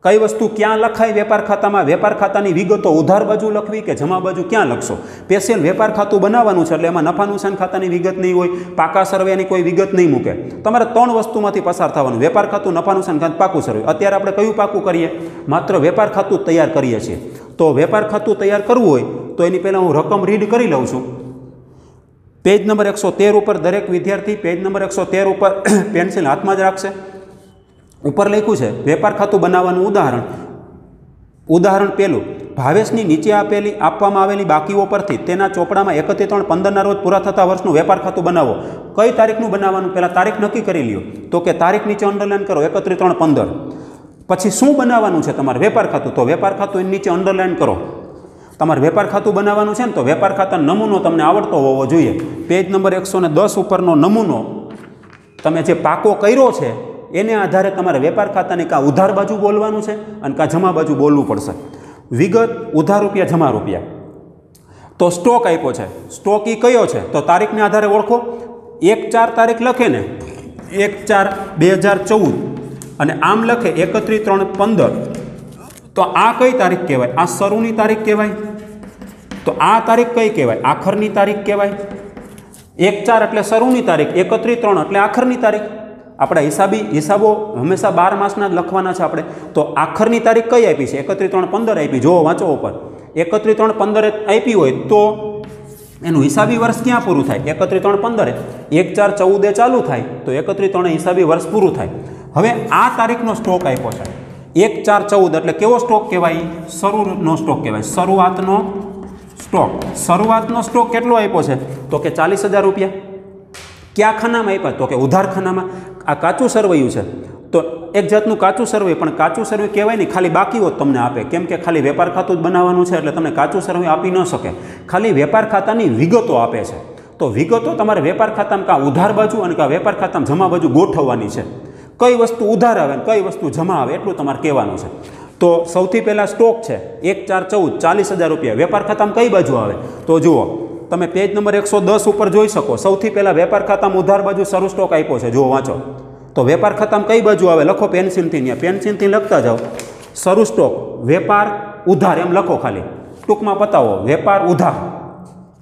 कई वस्तु क्या लखाय वेपार खाता में वेपार खातानी विगतो उधार बाजू लखवी के जमा बाजू क्या लखशो। स्पेशियल वेपार खातुं बनाववानुं छे एटले एमां नफा नुकसान खातानी विगत नहीं होय पाका सर्वेनी कोई विगत नहीं मूके। तमारे 3 वस्तुमांथी पसार थवानुं वेपार खातुं नफा नुकसान खातुं पाकું सर्वे। अत्यारे आपणे कयुं पाकું करीए मात्र वेपार खातुं तैयार करीए छीए। तो वेपार खातुं तैयार करवुं होय तो एनी पहेला हूँ रकम रीड करी लઉં છું। पेज नंबर 113 पर दरेक विद्यार्थी पेज नंबर 113 पर पेन्सिल हाथ में ज राखशे। ऊपर लख्युं छे वेपार खातुं बनाववानुं उदाहरण। उदाहरण पहेलुं भावेशनी नीचे आपेली आपवामां आवेली बाकीओ परथी तेना ચોપડામાં 31/3/15 ना रोज पूरा थता वर्षनुं वेपार खातुं बनावो। कई तारीखनुं बनाववानुं पहेला तारीख नक्की करी ल्यो तो के तारीख नीचे अंडरलाइन करो 31/3/15। पछी शुं बनाववानुं छे तमारे वेपार खातुं तो वेपार खातुं नीचे अंडरलाइन करो। तमारे वेपार खातुं बनाववानुं छे ने तो वेपार खाता नमूनो तमने आवडतो होवो जोईए। पेज नंबर 110 उपरनो नमूनो तमे जे पाको कर्यो छे एने आधारे तमारे वेपार खातानी का उधार बाजू बोलवानुं छे अने का जमा बाजू बोलवुं पड़शे। विगत उधार रुपया जमा रुपया। तो स्टॉक आप्यो छे स्टॉक ई कयो छे तो तारीखने आधारे ओळखो 1/4 तारीख लखे ने 1/4/2014 अने आम लखे 31/3/15 तो आ कई तारीख कहेवाय आ शरूनी तारीख कहेवाय। तो आ तारीख कई कहेवाय आखरनी तारीख कहेवाय। 1/4 एटले शरूनी तारीख 31/3 एटले आखरनी तारीख। अपना हिसाबो हमेशा 12 मासना लखवाना छे आपणे। तो आखरनी तारीख कई आपी छे 31/3/15 आपी जो वाँचो ऊपर 31/3/15 आपी होय तो एनुं हिसाबी वर्ष क्यां पूरुं थाय 31/3/15 1/4/14 चालू थाय तो 31/3 हिसाबी वर्ष पूरुं थाय। हवे आ तारीखनो स्टॉक आप्यो छे 1/4/14 एटले केवो स्टॉक कहेवाय शरूनो स्टॉक कहेवाय शरूआतनो स्टॉक। शरूआतनो स्टॉक केटलो आप्यो छे तो के 40,000 रुपया। क्या खाना में आप्या तो के उधार खाना में। आ काचू सरवैयुं छे तो एक जातनुं काचू सरवैयुं पण काचू सरवैयुं कहेवाय नहीं खाली बाकीओ तमने आपे केम के खाली वेपार खातुं ज बनाववानुं छे एटले तमने काचू सरवैयुं आपी न शके खाली वेपार खातानी विगतो आपे छे। तो विगतो तमारे वेपार खातामां का उधार बाजू अने का वेपार खातामां जमा बाजू गोठववानी छे। कई वस्तु उधार आवे कई वस्तु जमा आवे एटलुं तमारे कहेवानुं छे। तो सौथी पहला स्टॉक है 1/4/14 40,000 रुपया। वेपार खाता में कई बाजू आवे तो जुओ तमे पेज नंबर 110 पर जोई सको। सौथी पहला वेपार खाता में उधार बाजू शरू स्टॉक आप्यो छे जो वाँचो। तो वेपार खाता में कई बाजू आवे लखो पेन्सिल थी पेन्सिल थी लखता जाओ शरू स्टॉक वेपार उधार एम लखो खाली टूंक में पतावो वेपार उधार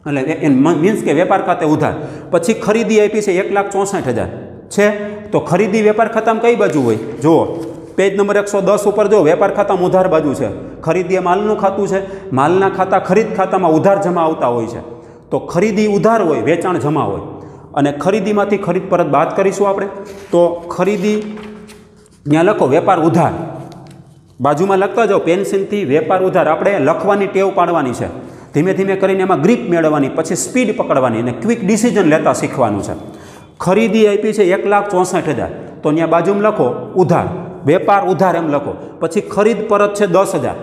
एटले मीन्स के वेपार खाते उधार। पछी खरीदी आपी छे 1,64,000 छे तो खरीदी वेपार खाता में कई बाजू होय जुओ पेज नंबर 110 पर जो वेपार खाता में उधार बाजू है खरीदी मालनु खातुं है मालना खाता खरीद खाता में उधार जमा आवता होय छे। तो खरीदी उधार होय वेचाण जमा होय અને ખરીદીમાંથી ખરીદ પરત બાદ કરીશું આપણે। તો ખરીદી ત્યાં લખો વેપાર ઉધાર, બાજુમાં લખતા જાઓ પેન્સિલથી વેપાર ઉધાર। આપણે લખવાની ટેવ પાડવાની છે, ધીમે ધીમે કરીને એમાં ગ્રીપ મેળવવાની, પછી સ્પીડ પકડવાની અને ક્વિક ડિસિઝન લેતા શીખવાનું છે। ખરીદી આપી છે 1,64,000, તો ત્યાં બાજુમાં લખો ઉધાર, વેપાર ઉધાર એમ લખો। પછી ખરીદ પરત છે 10,000,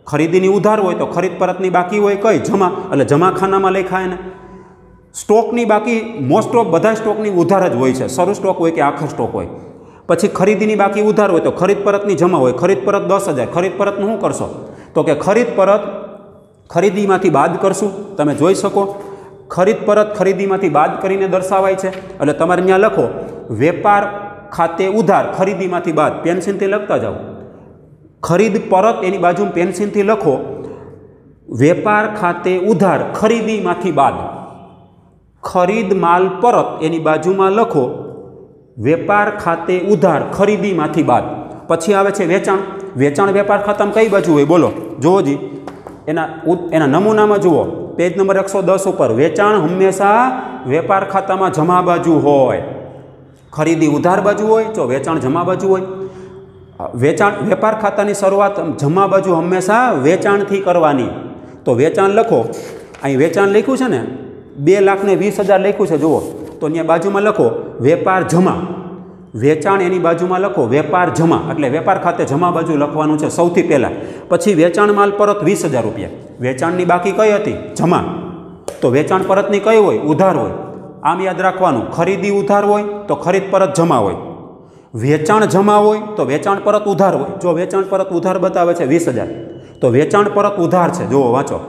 ખરીદીની ઉધાર હોય તો ખરીદ પરતની બાકી હોય કઈ જમા, એટલે જમા ખાનામાં લખાય ને। સ્ટોકની બાકી મોસ્ટ ઓફ બધા સ્ટોકની ઉધાર જ હોય છે, શરૂ સ્ટોક હોય કે આખર સ્ટોક હોય। પછી ખરીદીની બાકી ઉધાર હોય તો ખરીદ પરતની જમા હોય, ખરીદ પરત 10,000, ખરીદ પરતનું શું કરશો તો કે ખરીદ પરત ખરીદીમાંથી બાદ કરશું। તમે જોઈ શકો ખરીદ પરત ખરીદીમાંથી બાદ કરીને દર્શાવાય છે, એટલે તમારે ત્યાં લખો વેપાર ખાતે ઉધાર ખરીદીમાંથી બાદ, પેન્સિલથી લખતા જાઓ। ખરીદ પરત એની બાજુમાં પેન્સિલથી લખો વેપાર ખાતે ઉધાર ખરીદીમાંથી બાદ, ખરીદ માલ પરત એની બાજુમાં લખો વેપાર ખાતે ઉધાર ખરીદીમાંથી બાદ। પછી આવે છે વેચાણ, વેચાણ વેપાર ખાતામાં કઈ બાજુ હોય બોલો, જુઓ જી એના નમૂનામાં જુઓ પેજ નંબર 110 ઉપર, વેચાણ હંમેશા વેપાર ખાતામાં જમા બાજુ હોય, ખરીદી ઉધાર બાજુ હોય તો વેચાણ જમા બાજુ હોય। વેચાણ વેપાર ખાતાની શરૂઆત જમા બાજુ હંમેશા વેચાણથી કરવાની, તો વેચાણ લખો, અહીં વેચાણ લખ્યું છે ને 2,20,000 લખ્યું છે જુઓ, તો અહીંયા બાજુમાં લખો વેપાર જમા, વેચાણ એની બાજુમાં લખો વેપાર જમા, એટલે વેપાર ખાતે જમા બાજુ લખવાનું છે સૌથી પહેલાં। પછી વેચાણ માલ પરત 20,000 રૂપિયા, વેચાણની બાકી કઈ હતી જમા, તો વેચાણ પરતની કઈ હોય ઉધાર હોય, આમ યાદ રાખવાનું। ખરીદી ઉધાર હોય તો ખરીદ પરત જમા હોય, વેચાણ જમા હોય તો વેચાણ પરત ઉધાર હોય। જો વેચાણ પરત ઉધાર બતાવે છે 20,000, તો વેચાણ પરત ઉધાર છે, જુઓ વાંચો,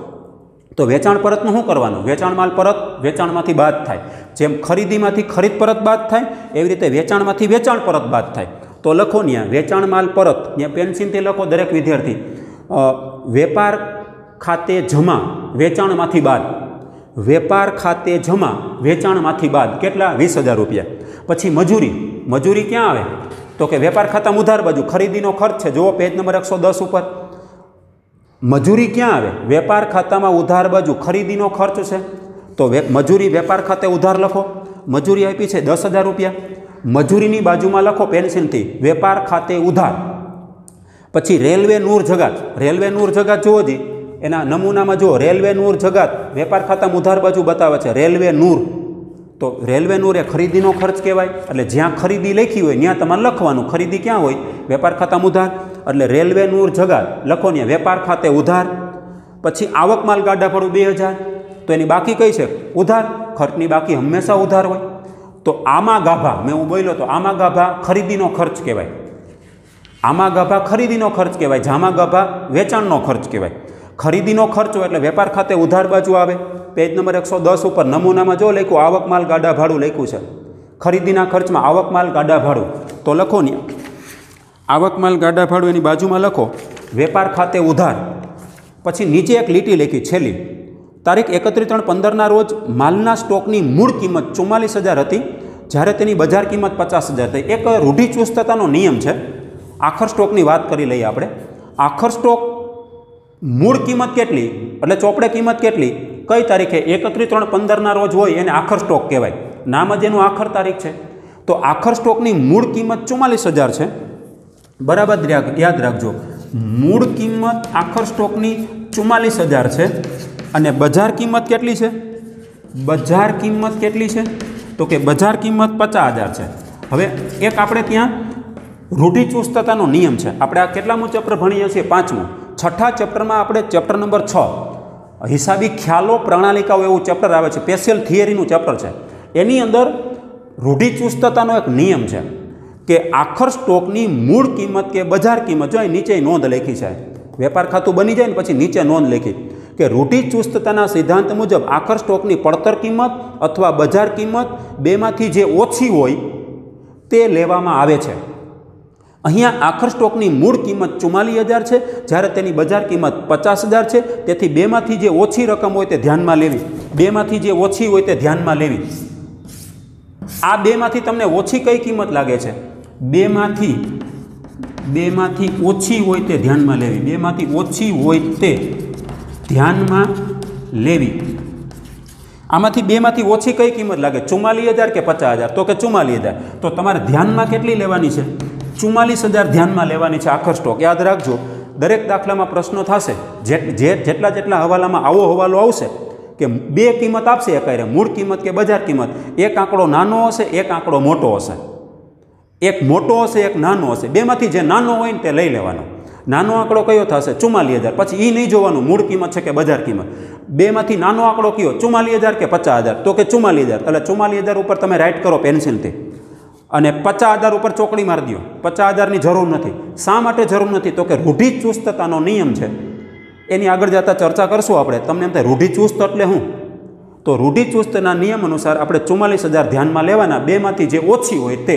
તો વેચાણ પરતનું શું કરવાનું, વેચાણ માલ પરત વેચાણમાંથી બાદ થાય, જેમ ખરીદીમાંથી ખરીદ પરત બાદ થાય એવી રીતે વેચાણમાંથી વેચાણ પરત બાદ થાય। તો લખો ત્યાં વેચાણ માલ પરત, ત્યાં પેન્સિલથી લખો દરેક વિદ્યાર્થી, વેપાર ખાતે જમા વેચાણમાંથી બાદ, વેપાર ખાતે જમા વેચાણમાંથી બાદ કેટલા 20,000 રૂપિયા। પછી મજૂરી, મજૂરી ક્યાં આવે તો કે વેપાર ખાતામાં ઉધાર બાજુ ખરીદીનો ખર્ચ છે, જુઓ પેજ નંબર 110 ઉપર, મજૂરી ક્યાં આવે વેપાર ખાતામાં ઉધાર બાજુ ખરીદીનો ખર્ચ છે, તો મજૂરી વેપાર ખાતે ઉધાર લખો, મજૂરી આપી છે 10,000 રૂપિયા, મજૂરીની બાજુમાં લખો પેન્સિલથી વેપાર ખાતે ઉધાર। પછી રેલવે નૂર જગાત, રેલવે નૂર જગાત જુઓ જી એના નમૂનામાં જુઓ, રેલવે નૂર જગાત વેપાર ખાતામાં ઉધાર બાજુ બતાવે છે રેલવે નૂર, તો રેલવે નૂર એ ખરીદીનો ખર્ચ કહેવાય, એટલે જ્યાં ખરીદી લખી હોય ત્યાં તમારે લખવાનું, ખરીદી ક્યાં હોય વેપાર ખાતામાં ઉધાર, એટલે રેલવે નૂર જગાત લખો ને વેપાર ખાતે ઉધાર। પછી આવક માલ ગાડા ભાડું 2,000, તો એની બાકી કઈ છે ઉધાર, ખર્ચની બાકી હંમેશા ઉધાર હોય। તો આમાં ગાભા મેં હું બોલ્યો તો આમાં ગાભા ખરીદીનો ખર્ચ કહેવાય, આમાં ગાભા ખરીદીનો ખર્ચ કહેવાય, જામા ગાભા વેચાણનો ખર્ચ કહેવાય। ખરીદીનો ખર્ચ હોય એટલે વેપાર ખાતે ઉધાર બાજુ આવે, પેજ નંબર 110 ઉપર નમૂનામાં જો લખ્યું આવક માલ ગાડા ભાડું લખ્યું છે, ખરીદીના ખર્ચમાં આવક માલ ગાડા ભાડું, તો લખો ને આવક માલ ગાડા ભાડું એની બાજુમાં લખો વેપાર ખાતે ઉધાર। પછી નીચે એક લીટી લખી છેલ્લી, તારીખ 31/3/15 રોજ માલના સ્ટોકની મૂળ કિંમત 44,000 હતી, જ્યારે તેની બજાર કિંમત 50,000 થઈ। એક રૂઢિચુસ્તતાનો નિયમ છે, આખર સ્ટોકની વાત કરી લઈએ આપણે। આખર સ્ટોક મૂળ કિંમત કેટલી એટલે ચોપડે કિંમત કેટલી, કઈ તારીખે 31/3/15 રોજ હોય એને આખર સ્ટોક કહેવાય, નામ જ એનું આખર તારીખ છે। તો આખર સ્ટોકની મૂળ કિંમત 44,000 છે, બરાબર યાદ રાખજો, મૂળ કિંમત આખર સ્ટોકની 44,000 છે, અને બજાર કિંમત કેટલી છે, બજાર કિંમત કેટલી છે તો કે બજાર કિંમત 50,000 છે। હવે એક આપણે ત્યાં રૂઢિચુસ્તતાનો નિયમ છે, આપણે આ કેટલામું ચેપ્ટર ભણીએ છીએ 5મું, છઠ્ઠા ચેપ્ટરમાં આપણે ચેપ્ટર નંબર 6 હિસાબી ખ્યાલો પ્રણાલિકાઓ એવું ચેપ્ટર આવે છે, સ્પેશિયલ થિયરીનું ચેપ્ટર છે, એની અંદર રૂઢિચુસ્તતાનો એક નિયમ છે કે આખર સ્ટોકની મૂળ કિંમત કે બજાર કિંમત જો નીચે નોંધ લખી છે, વેપાર ખાતું બની જાય ને પછી નીચે નોંધ લખી કે રૂઢિચુસ્તતાના સિદ્ધાંત મુજબ આખર સ્ટોકની પડતર કિંમત અથવા બજાર કિંમત બેમાંથી જે ઓછી હોય તે લેવામાં આવે છે। અહીંયા આખર સ્ટોકની મૂળ કિંમત 44,000 છે, જ્યારે તેની બજાર કિંમત 50,000 છે, તેથી બેમાંથી જે ઓછી રકમ હોય તે ધ્યાનમાં લેવી, બેમાંથી જે ઓછી હોય તે ધ્યાનમાં લેવી। આ બેમાંથી તમને ઓછી કઈ કિંમત લાગે છે, બેમાંથી ઓછી હોય તે ધ્યાનમાં લેવી, બેમાંથી ઓછી હોય તે ધ્યાનમાં લેવી। આમાંથી બેમાંથી ઓછી કઈ કિંમત લાગે? 44,000 કે 50,000? તો કે 44,000. તો તમારે ધ્યાનમાં કેટલી લેવાની છે? 44,000 ધ્યાનમાં લેવાની છે આખર સ્ટોક. યાદ રાખજો, દરેક દાખલામાં પ્રશ્નો થશે, જેટલા હવાલામાં આવો હવાલો આવશે કે બે કિંમત આપશે એકારે, મૂળ કિંમત કે બજાર કિંમત, એક આંકડો નાનો હશે, એક આંકડો મોટો હશે, એક મોટો હશે, એક નાનો હશે. બેમાંથી જે નાનો હોય ને તે લઈ લેવાનો. નાનો આંકડો કયો થશે? 44,000. પછી એ નહીં જોવાનું મૂળ કિંમત છે કે બજાર કિંમત. બેમાંથી નાનો આંકડો કયો? 44,000 કે 50,000? તો કે 44,000. એટલે 44,000 ઉપર તમે રાઇટ કરો પેન્સિલથી અને 50,000 ઉપર ચોકડી મારી દો. 50,000ની જરૂર નથી. શા માટે જરૂર નથી? તો કે રૂઢિચુસ્તતાનો નિયમ છે, એની આગળ જતાં ચર્ચા કરશું આપણે. તમને એમ થાય રૂઢિચુસ્ત એટલે શું? તો રૂઢિચુસ્તના નિયમ અનુસાર આપણે 44,000 ધ્યાનમાં લેવાના. બેમાંથી જે ઓછી હોય તે.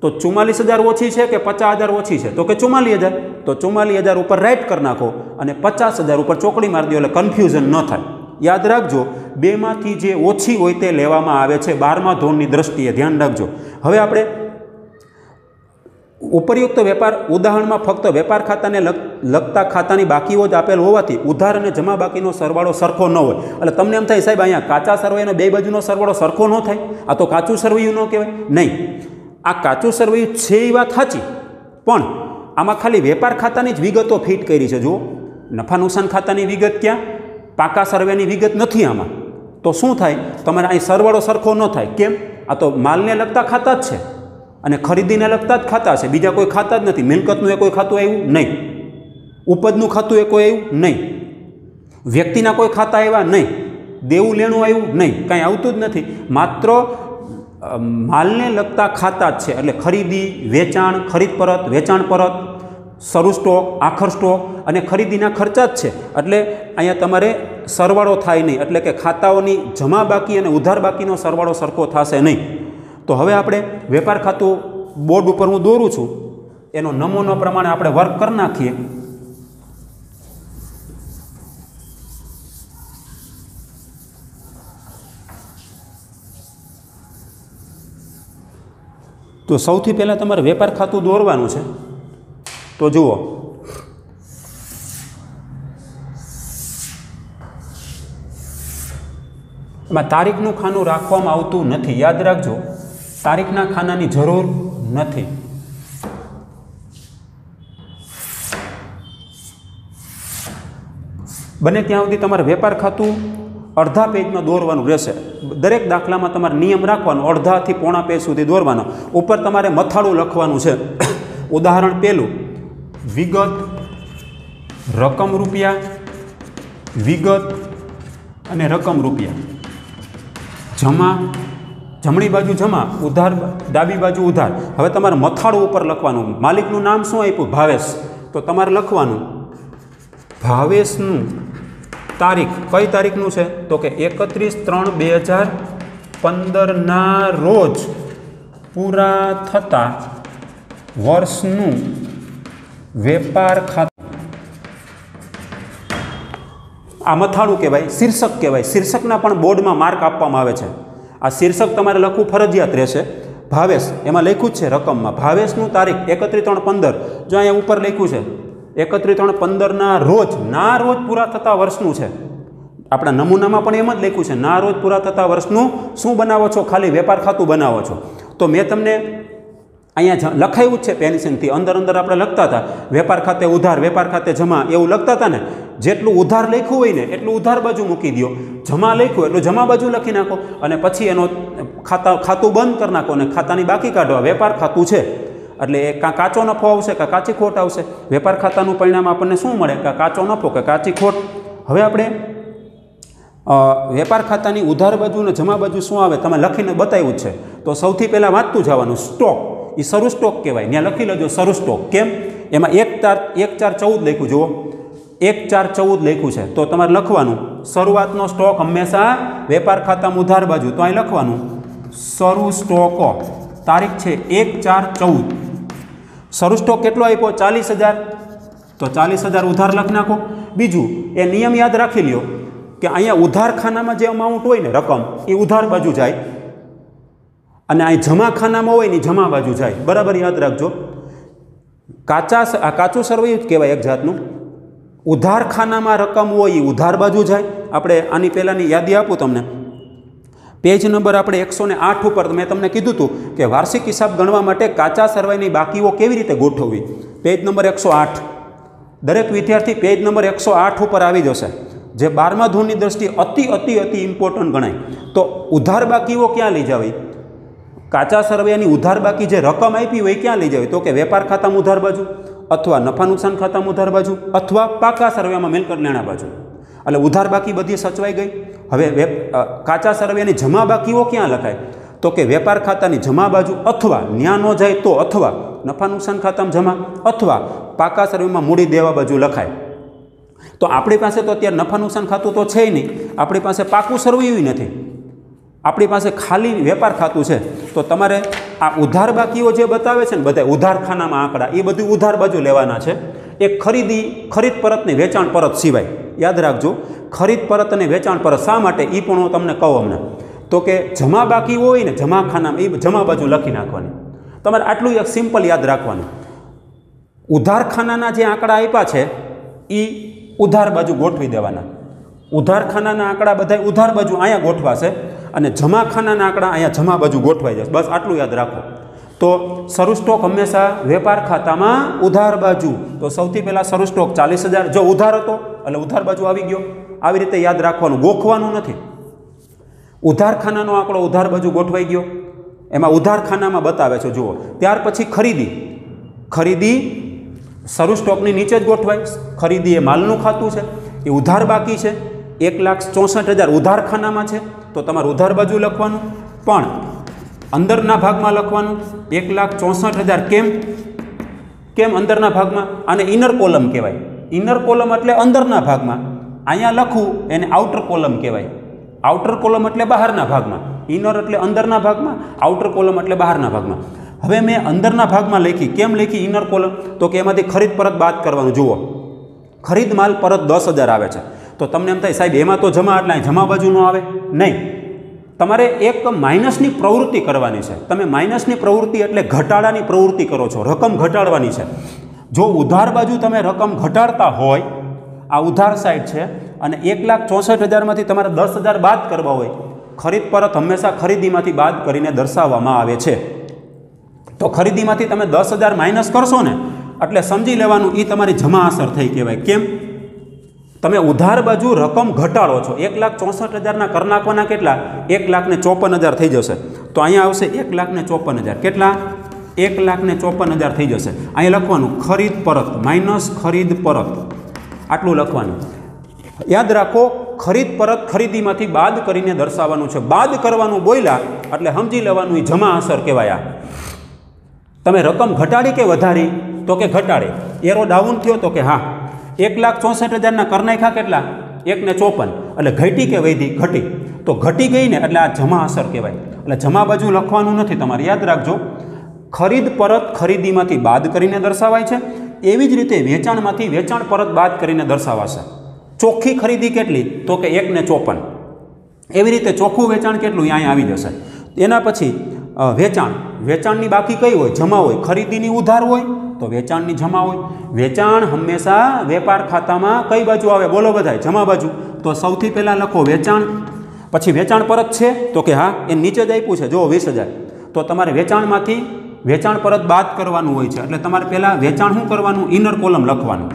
તો 44,000 ઓછી છે કે 50,000 ઓછી છે? તો કે 44,000. તો 44,000 ઉપર રાઇટ કરી નાખો અને 50,000 ઉપર ચોકડી મારી દો એટલે કન્ફ્યુઝન ન થાય. યાદ રાખજો, બેમાંથી જે ઓછી હોય તે લેવામાં આવે છે 12મા ધોરણની દ્રષ્ટિએ. ધ્યાન રાખજો. હવે આપણે ઉપરયુક્ત વેપાર ઉદાહરણમાં ફક્ત વેપાર ખાતાને લગતા ખાતાની બાકીઓ જ આપેલ હોવાથી ઉધાર અને જમા બાકીનો સરવાળો સરખો ન હોય. એટલે તમને એમ થાય સાહેબ અહીંયા કાચા સરવૈયાનો બે બાજુનો સરવાળો સરખો ન થાય, આ તો કાચું સરવૈયું ન કહેવાય. નહીં, આ કાચું સરવૈયું છે એ વાત સાચી, પણ આમાં ખાલી વેપાર ખાતાની જ વિગતો ફિટ કરી છે. જુઓ, નફા નુકસાન ખાતાની વિગત ક્યાં? પાકા સરવેની વિગત નથી આમાં. તો શું થાય? તમારે અહીં સરવાળો સરખો ન થાય. કેમ? આ તો માલને લગતા ખાતા જ છે અને ખરીદીને લગતા જ ખાતા છે, બીજા કોઈ ખાતા જ નથી. મિલકતનું એ કોઈ ખાતું આવ્યું નહીં, ઉપજનું ખાતું એ કોઈ આવ્યું નહીં, વ્યક્તિના કોઈ ખાતા આવ્યા નહીં, દેવું લેણું આવ્યું નહીં, કાંઈ આવતું જ નથી. માત્ર માલને લગતા ખાતા જ છે. એટલે ખરીદી, વેચાણ, ખરીદ પરત, વેચાણ પરત, શરૂ સ્ટોક, આખર સ્ટોક અને ખરીદીના ખર્ચા જ છે. એટલે અહીંયા તમારે સરવાળો થાય નહીં. એટલે કે ખાતાઓની જમા બાકી અને ઉધાર બાકીનો સરવાળો સરખો થશે નહીં. તો હવે આપણે વેપાર ખાતું બોર્ડ ઉપર હું દોરું છું, એનો નમૂનો પ્રમાણે આપણે વર્ક કરી નાખીએ. તો સૌથી પહેલાં તમારે વેપાર ખાતું દોરવાનું છે. તો જુઓ, એમાં તારીખનું ખાનું રાખવામાં આવતું નથી. યાદ રાખજો, તારીખના ખાનાની જરૂર નથી. બને ત્યાં સુધી તમારે વેપાર ખાતું અડધા પેજમાં દોરવાનું રહેશે. દરેક દાખલામાં તમારે નિયમ રાખવાનો, અડધાથી પોણા પેજ સુધી દોરવાનો. ઉપર તમારે મથાળું લખવાનું છે. ઉદાહરણ પહેલું, વિગત, રકમ રૂપિયા, વિગત અને રકમ રૂપિયા, જમા, જમણી બાજુ જમા, ઉધાર ડાબી બાજુ ઉધાર. હવે તમારે મથાળું ઉપર લખવાનું. માલિકનું નામ શું આપ્યું? ભાવેશ. તો તમારે લખવાનું ભાવેશનું તારીખ. કઈ તારીખનું છે? તો કે 31/3/2015 રોજ પૂરા થતા વર્ષનું વેપાર ખાતું. આ મથાળું કહેવાય, શીર્ષક કહેવાય. શીર્ષકના પણ બોર્ડમાં માર્ક આપવામાં આવે છે. આ શીર્ષક તમારે લખવું ફરજિયાત રહેશે. ભાવેશ એમાં લખ્યું જ છે રકમમાં. ભાવેશનું તારીખ 31/3/15. જો અહીંયા ઉપર લખ્યું છે 31/3/15 રોજ, ના રોજ પૂરા થતા વર્ષનું છે. આપણા નમૂનામાં પણ એમ જ લખ્યું છે, ના રોજ પૂરા થતા વર્ષનું શું બનાવો છો? ખાલી વેપાર ખાતું બનાવો છો. તો મેં તમને અહીંયા લખાયું જ છે પેન્સિલથી. અંદર આપણે લખતા હતા વેપાર ખાતે ઉધાર, વેપાર ખાતે જમા, એવું લખતા હતા ને. જેટલું ઉધાર લખ્યું હોય ને એટલું ઉધાર બાજુ મૂકી દો, જમા લખ્યું એટલું જમા બાજુ લખી નાખો અને પછી એનો ખાતું બંધ કરી નાખો અને ખાતાની બાકી કાઢો. વેપાર ખાતું છે એટલે એ કાં કાચો નફો આવશે કાં કાચી ખોટ આવશે. વેપાર ખાતાનું પરિણામ આપણને શું મળે? કાં કાચો નફો કે કાચી ખોટ. હવે આપણે વેપાર ખાતાની ઉધાર બાજુ અને જમા બાજુ શું આવે તમે લખીને બતાવ્યું જ છે. તો સૌથી પહેલાં વાંચતું જવાનું. સ્ટોક, એ શરૂ સ્ટોક કહેવાય. ત્યાં લખી લેજો શરૂ સ્ટોક. કેમ? એમાં 1/4/14 લખ્યું. જુઓ, 1/4/14 લખ્યું છે. તો તમારે લખવાનું શરૂઆતનો સ્ટોક હંમેશા વેપાર ખાતામાં ઉધાર બાજુ. તો અહીં લખવાનું શરૂ સ્ટોક, તારીખ છે 1/4/14. શરૂ સ્ટોક કેટલો આપ્યો? 40,000. તો 40,000 ઉધાર લખી નાખો. બીજું, એ નિયમ યાદ રાખી લ્યો કે અહીંયા ઉધાર ખાનામાં જે અમાઉન્ટ હોય ને રકમ, એ ઉધાર બાજુ જાય અને અહીં જમા ખાનામાં હોય ને જમા બાજુ જાય. બરાબર યાદ રાખજો. કાચું સરવૈયું જ કહેવાય એક જાતનું. ઉધાર ખાનામાં રકમ હોય એ ઉધાર બાજુ જાય. આપણે આની પહેલાંની યાદી આપું તમને. પેજ નંબર આપણે 108 ઉપર મેં તમને કીધું હતું કે વાર્ષિક હિસાબ ગણવા માટે કાચા સરવાઈની બાકીઓ કેવી રીતે ગોઠવવી. પેજ નંબર 108, દરેક વિદ્યાર્થી પેજ નંબર 108 ઉપર આવી જશે. જે 12મા ધોરણની દ્રષ્ટિએ અતિ ઇમ્પોર્ટન્ટ ગણાય. તો ઉધાર બાકીઓ ક્યાં લઈ જવી? કાચા સરવૈયાની ઉધાર બાકી જે રકમ આપી હોય ક્યાં લઈ જવી? તો કે વેપાર ખાતામાં ઉધાર બાજુ, અથવા નફા નુકસાન ખાતામાં ઉધાર બાજુ, અથવા પાકા સરવૈયામાં મિલકત લેણા બાજુ. એટલે ઉધાર બાકી બધી સચવાઈ ગઈ. હવે કાચા સરવૈયાની જમા બાકીઓ ક્યાં લખાય? તો કે વેપાર ખાતાની જમા બાજુ, અથવા ન્યા ન જાય તો અથવા નફા નુકસાન ખાતામાં જમા, અથવા પાકા સરવૈયામાં મૂડી દેવા બાજુ લખાય. તો આપણી પાસે તો અત્યારે નફા નુકસાન ખાતું તો છે નહીં, આપણી પાસે પાકું સરવૈયું નથી, આપણી પાસે ખાલી વેપાર ખાતું છે. તો તમારે આ ઉધાર બાકીઓ જે બતાવે છે ને બધા ઉધાર ખાનામાં આંકડા, એ બધું ઉધાર બાજુ લેવાના છે. એક ખરીદ પરતની વેચાણ પરત સિવાય યાદ રાખજો. ખરીદ પરત અને વેચાણ પરત શા માટે એ પણ હું તમને કહું હમણાં. તો કે જમા બાકી હોય ને જમા ખાનામાં, એ જમા બાજુ લખી નાખવાની. તમારે આટલું એક સિમ્પલ યાદ રાખવાનું. ઉધાર ખાનાના જે આંકડા આપ્યા છે એ ઉધાર બાજુ ગોઠવી દેવાના. ઉધાર ખાનાના આંકડા બધા ઉધાર બાજુ અહીંયા ગોઠવાશે અને જમા ખાનાના આંકડા અહીંયા જમા બાજુ ગોઠવાઈ જશે. બસ આટલું યાદ રાખો. તો શરૂ સ્ટોક હંમેશા વેપાર ખાતામાં ઉધાર બાજુ. તો સૌથી પહેલાં શરૂ સ્ટોક 40,000 જો ઉધાર હતો એટલે ઉધાર બાજુ આવી ગયો. આવી રીતે યાદ રાખવાનું, ગોખવાનું નથી. ઉધાર ખાનાનો આંકડો ઉધાર બાજુ ગોઠવાઈ ગયો, એમાં ઉધાર ખાનામાં બતાવે છે જુઓ. ત્યાર પછી ખરીદી શરૂ સ્ટોકની નીચે જ ગોઠવાય. ખરીદી એ માલનું ખાતું છે, એ ઉધાર બાકી છે. 1,64,000 ઉધાર ખાનામાં છે તો તમારે ઉધાર બાજુ લખવાનું, પણ અંદરના ભાગમાં લખવાનું 1,64,000. કેમ અંદરના ભાગમાં? આને ઇનર કોલમ કહેવાય. ઇનર કોલમ એટલે અંદરના ભાગમાં. અહીંયા લખવું એને આઉટર કોલમ કહેવાય. આઉટર કોલમ એટલે બહારના ભાગમાં. ઇનર એટલે અંદરના ભાગમાં, આઉટર કોલમ એટલે બહારના ભાગમાં. હવે મેં અંદરના ભાગમાં લખી. કેમ લખી ઇનર કોલમ? તો કે એમાંથી ખરીદ પરત બાદ કરવાનું. જુઓ, ખરીદ માલ પરત 10,000 આવે છે. તો તમને એમ થાય સાહેબ એમાં તો જમા એટલે જમા બાજુ ન આવે. નહીં, તમારે એક માઇનસની પ્રવૃત્તિ કરવાની છે. તમે માઇનસની પ્રવૃત્તિ એટલે ઘટાડાની પ્રવૃત્તિ કરો છો, રકમ ઘટાડવાની છે. જો ઉધાર બાજુ તમે રકમ ઘટાડતા હોય, આ ઉધાર સાઈડ છે અને 1,64,000માંથી તમારે 10,000 બાદ કરવા હોય, ખરીદ પરત હંમેશા ખરીદીમાંથી બાદ કરીને દર્શાવવામાં આવે છે. તો ખરીદીમાંથી તમે 10,000 માઇનસ કરશો ને એટલે સમજી લેવાનું એ તમારી જમા અસર થઈ કહેવાય. કેમ? તમે ઉધાર બાજુ રકમ ઘટાડો છો. 1,64,000ના કર નાખવાના કેટલા? 1,54,000 થઈ જશે. તો અહીંયા આવશે 1,54,000. કેટલા? 1,54,000 થઈ જશે. અહીંયા લખવાનું ખરીદ પરત માઇનસ ખરીદ પરત, આટલું લખવાનું. યાદ રાખો, ખરીદ પરત ખરીદીમાંથી બાદ કરીને દર્શાવવાનું છે. બાદ કરવાનું બોલ્યા એટલે સમજી લેવાનું એ જમા અસર કહેવાય. તમે રકમ ઘટાડી કે વધારી? તો કે ઘટાડી. એરો ડાઉન થયો તો કે હા. 1,64,000ના કર નાખ્યા કેટલા? 1,54. એટલે ઘટી કે વધી? ઘટી. તો ઘટી ગઈ ને એટલે આ જમા અસર કહેવાય. એટલે જમા બાજુ લખવાનું નથી તમારે. યાદ રાખજો, ખરીદ પરત ખરીદીમાંથી બાદ કરીને દર્શાવાય છે. એવી જ રીતે વેચાણમાંથી વેચાણ પરત બાદ કરીને દર્શાવાશે. ચોખ્ખી ખરીદી કેટલી? તો કે 1,54. એવી રીતે ચોખ્ખું વેચાણ કેટલું? અહીંયા આવી જશે. એના પછી વેચાણની બાકી કઈ હોય? જમા હોય. ખરીદીની ઉધાર હોય તો વેચાણની જમા હોય. વેચાણ હંમેશા વેપાર ખાતામાં કઈ બાજુ આવે? બોલો બધાય. જમા બાજુ. તો સૌથી પહેલાં લખો વેચાણ, પછી વેચાણ પરત છે તો કે હા, એ નીચે જ આપ્યું છે જો 20,000. તો તમારે વેચાણમાંથી વેચાણ પરત બાદ કરવાનું હોય છે. એટલે તમારે પહેલાં વેચાણ શું કરવાનું? ઇનર કોલમ લખવાનું.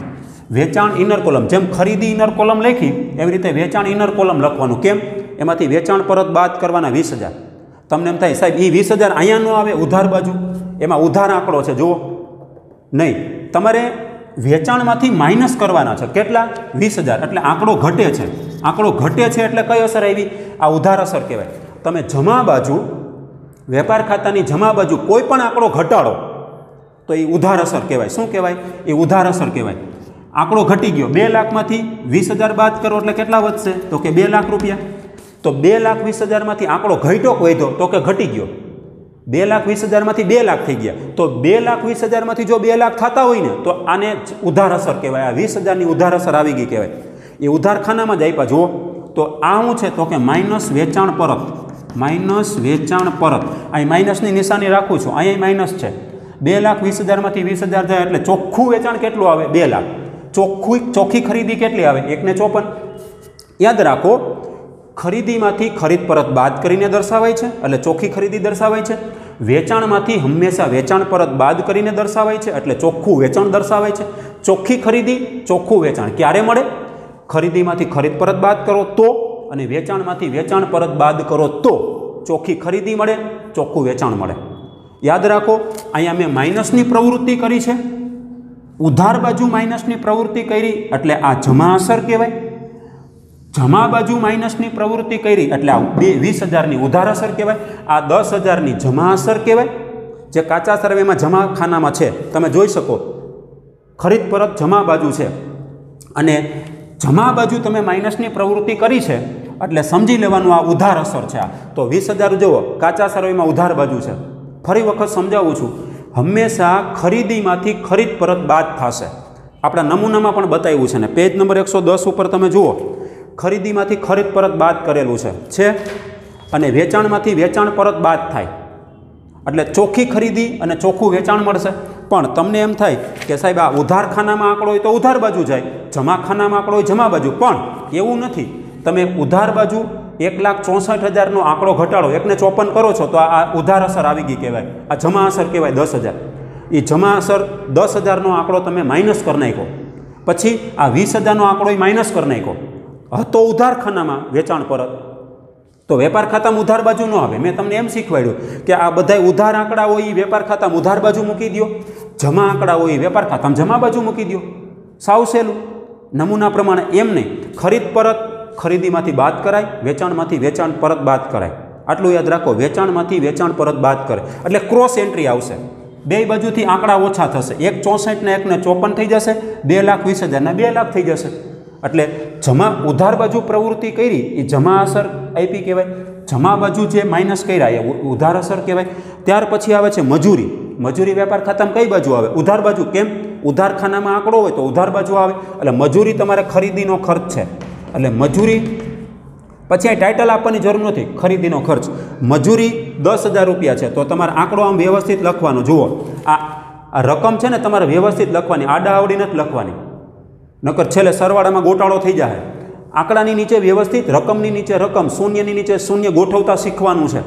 વેચાણ ઇનર કોલમ, જેમ ખરીદી ઇનર કોલમ લખી એવી રીતે વેચાણ ઇનર કોલમ લખવાનું. કેમ? એમાંથી વેચાણ પરત બાદ કરવાના 20,000. તમને એમ થાય સાહેબ એ 20,000 અહીંયા ન આવે ઉધાર બાજુ, એમાં ઉધાર આંકડો છે જુઓ. નહીં, તમારે વેચાણમાંથી માઇનસ કરવાના છે. કેટલા? 20,000. એટલે આંકડો ઘટે છે. આંકડો ઘટે છે એટલે કઈ અસર આવી? આ ઉધાર અસર કહેવાય. તમે જમા બાજુ, વેપાર ખાતાની જમા બાજુ કોઈ પણ આંકડો ઘટાડો તો એ ઉધાર અસર કહેવાય. શું કહેવાય? એ ઉધાર અસર કહેવાય. આંકડો ઘટી ગયો, 2 લાખમાંથી 20,000 બાદ કરો એટલે કેટલા વધશે? તો કે 2 લાખ રૂપિયા. તો 2,20,000માંથી આંકડો ઘટ્યો કે વધ્યો? તો કે ઘટી ગયો. 2,20,000માંથી 2 લાખ થઈ ગયા. તો 2,20,000માંથી જો 2 લાખ થતા હોય ને તો આને ઉધાર અસર કહેવાય. આ 20,000ની ઉધાર અસર આવી ગઈ કહેવાય. એ ઉધાર ખાનામાં જ આપ્યા જુઓ. તો આ શું છે? તો કે માઇનસ વેચાણ પરત. માઇનસ વેચાણ પરત. અહીં માઇનસની નિશાની રાખું છું. અહીંયા માઇનસ છે. 2,20,000માંથી 20,000 જાય એટલે ચોખ્ખું વેચાણ કેટલું આવે? 2 લાખ. ચોખ્ખી ખરીદી કેટલી આવે? 1,54. યાદ રાખો, ખરીદીમાંથી ખરીદ પરત બાદ કરીને દર્શાવાય છે, એટલે ચોખ્ખી ખરીદી દર્શાવાય છે. વેચાણમાંથી હંમેશા વેચાણ પરત બાદ કરીને દર્શાવાય છે, એટલે ચોખ્ખું વેચાણ દર્શાવાય છે. ચોખ્ખી ખરીદી ચોખ્ખું વેચાણ ક્યારે મળે? ખરીદીમાંથી ખરીદ પરત બાદ કરો તો, અને વેચાણમાંથી વેચાણ પરત બાદ કરો તો ચોખ્ખી ખરીદી મળે, ચોખ્ખું વેચાણ મળે. યાદ રાખો, અહીંયા મેં માઇનસની પ્રવૃત્તિ કરી છે, ઉધાર બાજુ માઇનસની પ્રવૃત્તિ કરી એટલે આ જમા અસર કહેવાય. જમા બાજુ માઇનસની પ્રવૃત્તિ કરી એટલે આ 20,000ની ઉધાર અસર કહેવાય. આ 10,000ની જમા અસર કહેવાય, જે કાચા સર્વેમાં જમા ખાનામાં છે. તમે જોઈ શકો ખરીદ પરત જમા બાજુ છે, અને જમા બાજુ તમે માઇનસની પ્રવૃત્તિ કરી છે એટલે સમજી લેવાનું આ ઉધાર અસર છે. આ તો 20,000 જુઓ કાચા સર્વેમાં ઉધાર બાજુ છે. ફરી વખત સમજાવું છું, હંમેશા ખરીદીમાંથી ખરીદ પરત બાદ થશે. આપણા નમૂનામાં પણ બતાવ્યું છે ને, પેજ નંબર 110 ઉપર તમે જુઓ, ખરીદીમાંથી ખરીદ પરત બાદ કરેલું છે, અને વેચાણમાંથી વેચાણ પરત બાદ થાય એટલે ચોખ્ખી ખરીદી અને ચોખ્ખું વેચાણ મળશે. પણ તમને એમ થાય કે સાહેબ આ ઉધાર ખાનામાં આંકડો હોય તો ઉધાર બાજુ જાય, જમા ખાનામાં આંકડો હોય જમા બાજુ. પણ એવું નથી. તમે ઉધાર બાજુ 1,64,000નો આંકડો ઘટાડો, 1,54 કરો છો તો આ ઉધાર અસર આવી ગઈ કહેવાય. આ જમા અસર કહેવાય 10,000. એ જમા અસર 10,000નો આંકડો તમે માઇનસ કરી નાખો, પછી આ 20,000નો આંકડો માઇનસ કરી નાખો, તો ઉધાર ખાનામાં વેચાણ પરત. તો વેપાર ખાતામાં ઉધાર બાજુ ન આવે. મેં તમને એમ શીખવાડ્યું કે આ બધા ઉધાર આંકડા હોય એ વેપાર ખાતામાં ઉધાર બાજુ મૂકી દો, જમા આંકડા હોય એ વેપાર ખાતામાં જમા બાજુ મૂકી દો. સાવ સહેલું. નમૂના પ્રમાણે એમ નહીં. ખરીદ પરત ખરીદીમાંથી બાદ કરાય, વેચાણમાંથી વેચાણ પરત બાદ કરાય. આટલું યાદ રાખો, વેચાણમાંથી વેચાણ પરત બાદ કરે એટલે ક્રોસ એન્ટ્રી આવશે. બે બાજુથી આંકડા ઓછા થશે. 1,64 ને 1,54 થઈ જશે, 2,20,000 ને 2 લાખ થઈ જશે. એટલે જમા ઉધાર બાજુ પ્રવૃત્તિ કરી એ જમા અસર આપી કહેવાય, જમા બાજુ જે માઇનસ કર્યા એ ઉધાર અસર કહેવાય. ત્યાર પછી આવે છે મજૂરી. મજૂરી વેપાર ખાતામાં કઈ બાજુ આવે? ઉધાર બાજુ. કેમ? ઉધાર ખાનામાં આંકડો હોય તો ઉધાર બાજુ આવે, એટલે મજૂરી તમારે ખરીદીનો ખર્ચ છે, એટલે મજૂરી. પછી આ ટાઇટલ આપવાની જરૂર નથી, ખરીદીનો ખર્ચ. મજૂરી 10,000 રૂપિયા છે તો તમારે આંકડો આમ વ્યવસ્થિત લખવાનો. જુઓ આ રકમ છે ને તમારે વ્યવસ્થિત લખવાની, આડા આવડી નથી લખવાની, નકર છેલ્લે સરવાળામાં ગોટાળો થઈ જાય. આંકડાની નીચે વ્યવસ્થિત, રકમની નીચે રકમ, શૂન્યની નીચે શૂન્ય ગોઠવતા શીખવાનું છે.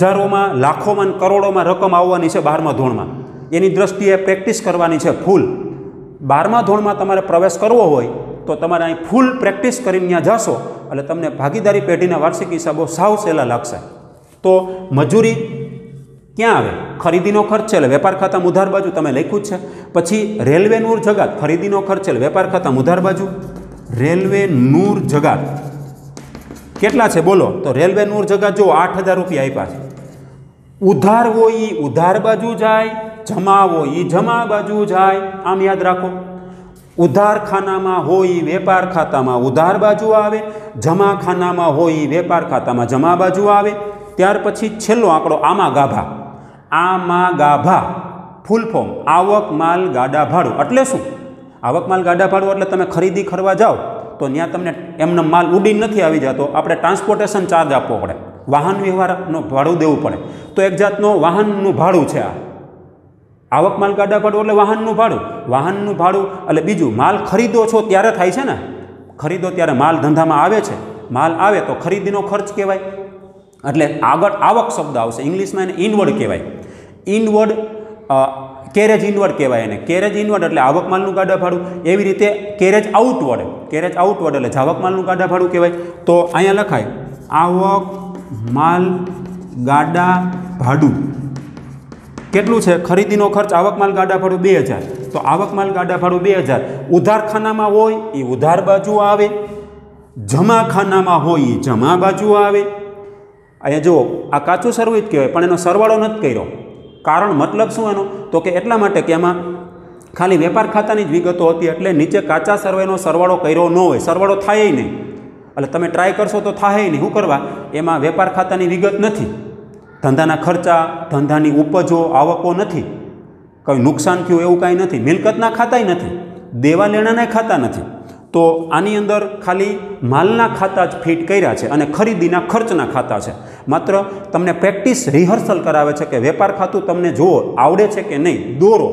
હજારોમાં, લાખોમાં, કરોડોમાં રકમ આવવાની છે 12મા ધોરણમાં. એની દ્રષ્ટિએ પ્રેક્ટિસ કરવાની છે ફૂલ. 12મા ધોરણમાં તમારે પ્રવેશ કરવો હોય તો તમારે અહીં ફૂલ પ્રેક્ટિસ કરીને ત્યાં જશો એટલે તમને ભાગીદારી પેઢીના વાર્ષિક હિસાબો સાવ સહેલા લાગશે. તો મજૂરી ક્યાં આવે? ખરીદીનો ખર્ચ છે એટલે વેપાર ખાતામાં ઉધાર બાજુ તમે લખ્યું જ છે. પછી રેલવે નૂર જગાત, ખરીદીનો ખર્ચ એટલે વેપાર ખાતામાં ઉધાર બાજુ. રેલવે નૂર જગાત કેટલા છે બોલો? તો રેલવે નૂર જગાત જો 8,000 રૂપિયા આપ્યા છે. ઉધાર હોય એ ઉધાર બાજુ જાય, જમા હોય એ જમા બાજુ જાય. આમ યાદ રાખો, ઉધાર ખાનામાં હોય એ વેપાર ખાતામાં ઉધાર બાજુ આવે, જમા ખાનામાં હોય એ વેપાર ખાતામાં જમા બાજુ આવે. ત્યાર પછી છેલ્લો આંકડો આમાં ગાભા. આમાં ગાભા ફૂલ ફોર્મ આવક માલ ગાડા ભાડું. એટલે શું? આવક માલ ગાડા ભાડું એટલે તમે ખરીદી કરવા જાઓ તો ત્યાં તમને એમને માલ ઉડીને નથી આવી જતો, આપણે ટ્રાન્સપોર્ટેશન ચાર્જ આપવો પડે, વાહન વ્યવહારનું ભાડું દેવું પડે. તો એક જાતનો વાહનનું ભાડું છે આ. આવક માલ ગાડા ભાડું એટલે વાહનનું ભાડું. વાહનનું ભાડું એટલે બીજું, માલ ખરીદો છો ત્યારે થાય છે ને, ખરીદો ત્યારે માલ ધંધામાં આવે છે, માલ આવે તો ખરીદીનો ખર્ચ કહેવાય. એટલે આગળ આવક શબ્દ આવશે, ઇંગ્લિશમાં એને ઇનવર્ડ કહેવાય. ઇનવર્ડ કેરેજ ઇનવર્ડ કહેવાય એને. કેરેજ ઇનવર્ડ એટલે આવક માલનું ગાડા ભાડું. એવી રીતે કેરેજ આઉટવર્ડ, કેરેજ આઉટવર્ડ એટલે જાવક માલનું ગાડા ભાડું કહેવાય. તો અહીંયા લખાય આવક માલ ગાડા ભાડું કેટલું છે? ખરીદીનો ખર્ચ આવક માલ ગાડા ભાડું 2,000. તો આવક માલ ગાડા ભાડું 2,000. ઉધાર ખાનામાં હોય એ ઉધાર બાજુ આવે, જમા ખાનામાં હોય એ જમા બાજુ આવે. અહીંયા જુઓ આ કાચું સરવું જ કહેવાય પણ એનો સરવાળો નથી કર્યો. કારણ મતલબ શું એનો? તો કે એટલા માટે કે એમાં ખાલી વેપાર ખાતાની જ વિગતો હતી એટલે નીચે કાચા સરવેનો સરવાળો કર્યો ન હોય, સરવાળો થાય નહીં. એટલે તમે ટ્રાય કરશો તો થાય નહીં. શું કરવા? એમાં વેપાર ખાતાની વિગત નથી, ધંધાના ખર્ચા, ધંધાની ઉપજો, આવકો નથી, કંઈ નુકસાન થયું એવું કાંઈ નથી, મિલકતના ખાતાય નથી, દેવા લેણાના ખાતા નથી. તો આની અંદર ખાલી માલના ખાતા જ ફિટ કર્યા છે અને ખરીદીના ખર્ચના ખાતા છે. માત્ર તમને પ્રેક્ટિસ રિહર્સલ કરાવે છે કે વેપાર ખાતું તમને જુઓ આવડે છે કે નહીં, દોરો.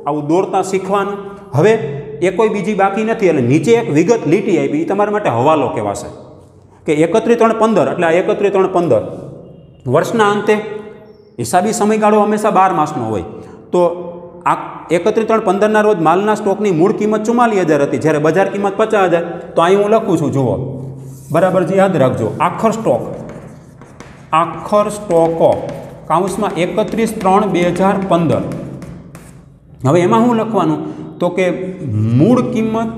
આવું દોરતા શીખવાનું. હવે એ કોઈ બીજી બાકી નથી એટલે નીચે એક વિગત લીટી આપી, એ તમારા માટે હવાલો કહેવાશે કે 31/3/15 એટલે આ 31/3/15 વર્ષના અંતે હિસાબી સમયગાળો હંમેશા 12 માસનો હોય તો આ 31/3/15ના રોજ માલના સ્ટોકની મૂળ કિંમત 44,000 હતી, જ્યારે બજાર કિંમત 50,000. તો અહીં હું લખું છું, જુઓ બરાબર જ યાદ રાખજો. આખર સ્ટોકો કાઉન્સમાં 31/3/2015. હવે એમાં શું લખવાનું તો કે મૂળ કિંમત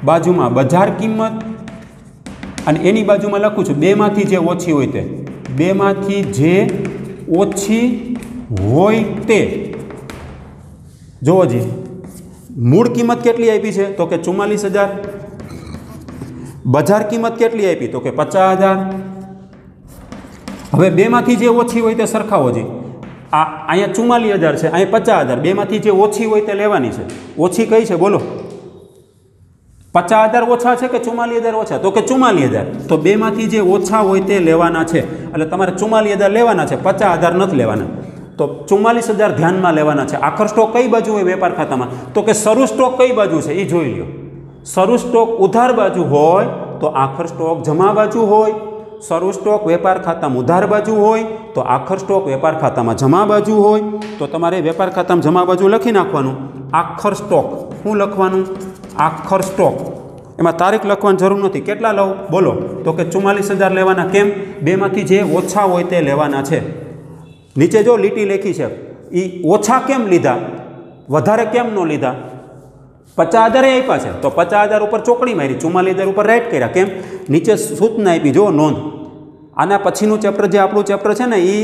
બાજુમાં બજાર કિંમત અને એની બાજુમાં લખું છું બેમાંથી જે ઓછી હોય તે, બેમાંથી જે ઓછી હોય તે. જુઓ જી, મૂળ કિંમત કેટલી આપી છે તો કે 44,000. બજાર કિંમત કેટલી આપી તો કે 50,000. હવે બેમાંથી જે ઓછી હોય તે સરખાવો જી. આ અહીંયા 44,000 છે, અહીંયા 50,000. બેમાંથી જે ઓછી હોય તે લેવાની છે. ઓછી કઈ છે બોલો? 50,000 ઓછા છે કે 44,000 ઓછા? તો કે 44,000. તો બેમાંથી જે ઓછા હોય તે લેવાના છે. એટલે તમારે 44,000 લેવાના છે, 50,000 નથી લેવાના. તો 44,000 ધ્યાનમાં લેવાના છે. આખર સ્ટોક કઈ બાજુ હોય વેપાર ખાતામાં તો કે શરૂ સ્ટોક કઈ બાજુ છે એ જોઈ લો. શરૂ સ્ટોક ઉધાર બાજુ હોય તો આખર સ્ટોક જમા બાજુ હોય. શરૂ સ્ટોક વેપાર ખાતામાં ઉધાર બાજુ હોય તો આખર સ્ટોક વેપાર ખાતામાં જમા બાજુ હોય. તો તમારે વેપાર ખાતામાં જમા બાજુ લખી નાખવાનું આખર સ્ટોક. શું લખવાનું? આખર સ્ટોક. એમાં તારીખ લખવાની જરૂર નથી. કેટલા લઉં બોલો? તો કે 44,000 લેવાના. કેમ? બેમાંથી જે ઓછા હોય તે લેવાના છે. નીચે જો લીટી લખી છે એ ઓછા કેમ લીધા, વધારે કેમ ન લીધા? 50,000 આપ્યા છે તો 50,000 ઉપર ચોકડી મારી, 44,000 ઉપર રાઈટ કર્યા. કેમ? નીચે સૂચના આપી, જો નોંધ. આના પછીનું ચેપ્ટર જે આપણું ચેપ્ટર છે ને એ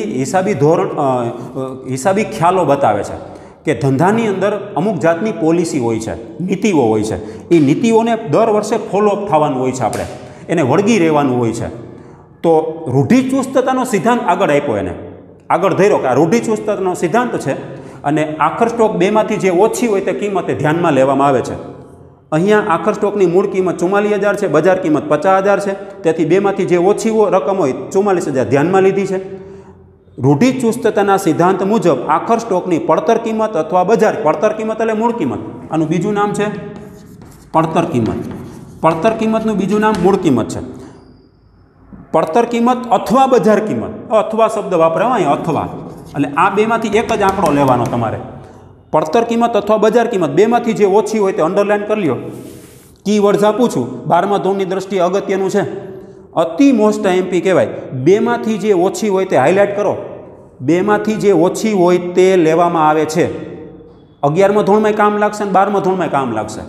હિસાબી ખ્યાલો બતાવે છે કે ધંધાની અંદર અમુક જાતની પોલિસી હોય છે, નીતિઓ હોય છે. એ નીતિઓને દર વર્ષે ફોલોઅપ થવાનું હોય છે, આપણે એને વળગી રહેવાનું હોય છે. તો રૂઢિચુસ્તતાનો સિદ્ધાંત આગળ આપ્યો, એને આગળ ધર્યો કે આ રૂઢિચુસ્તતાનો સિદ્ધાંત છે અને આખર સ્ટોક બેમાંથી જે ઓછી હોય તે કિંમતે ધ્યાનમાં લેવામાં આવે છે. અહીંયા આખર સ્ટોકની મૂળ કિંમત 44,000 છે, બજાર કિંમત 50,000 છે. તેથી બેમાંથી જે ઓછી રકમ હોય 44,000 ધ્યાનમાં લીધી છે. રૂઢિચુસ્તતાના સિદ્ધાંત મુજબ આખર સ્ટોકની પડતર કિંમત અથવા બજાર, પડતર કિંમત એટલે મૂળ કિંમત, આનું બીજું નામ છે પડતર કિંમત. પડતર કિંમતનું બીજું નામ મૂળ કિંમત છે. પડતર કિંમત અથવા બજાર કિંમત, અથવા શબ્દ વાપરાય અહીંયા, અથવા. એટલે આ બેમાંથી એક જ આંકડો લેવાનો તમારે. પડતર કિંમત અથવા બજાર કિંમત બેમાંથી જે ઓછી હોય તે અંડરલાઇન કરી લ્યો. કીવર્ડ્સ આપું છું, 12મા ધોરણની દ્રષ્ટિએ અગત્યનું છે, અતિ મોસ્ટ એમપી કહેવાય. બેમાંથી જે ઓછી હોય તે હાઇલાઇટ કરો. બેમાંથી જે ઓછી હોય તે લેવામાં આવે છે. 11મા ધોરણમાં કામ લાગશે અને 12મા ધોરણમાં કામ લાગશે.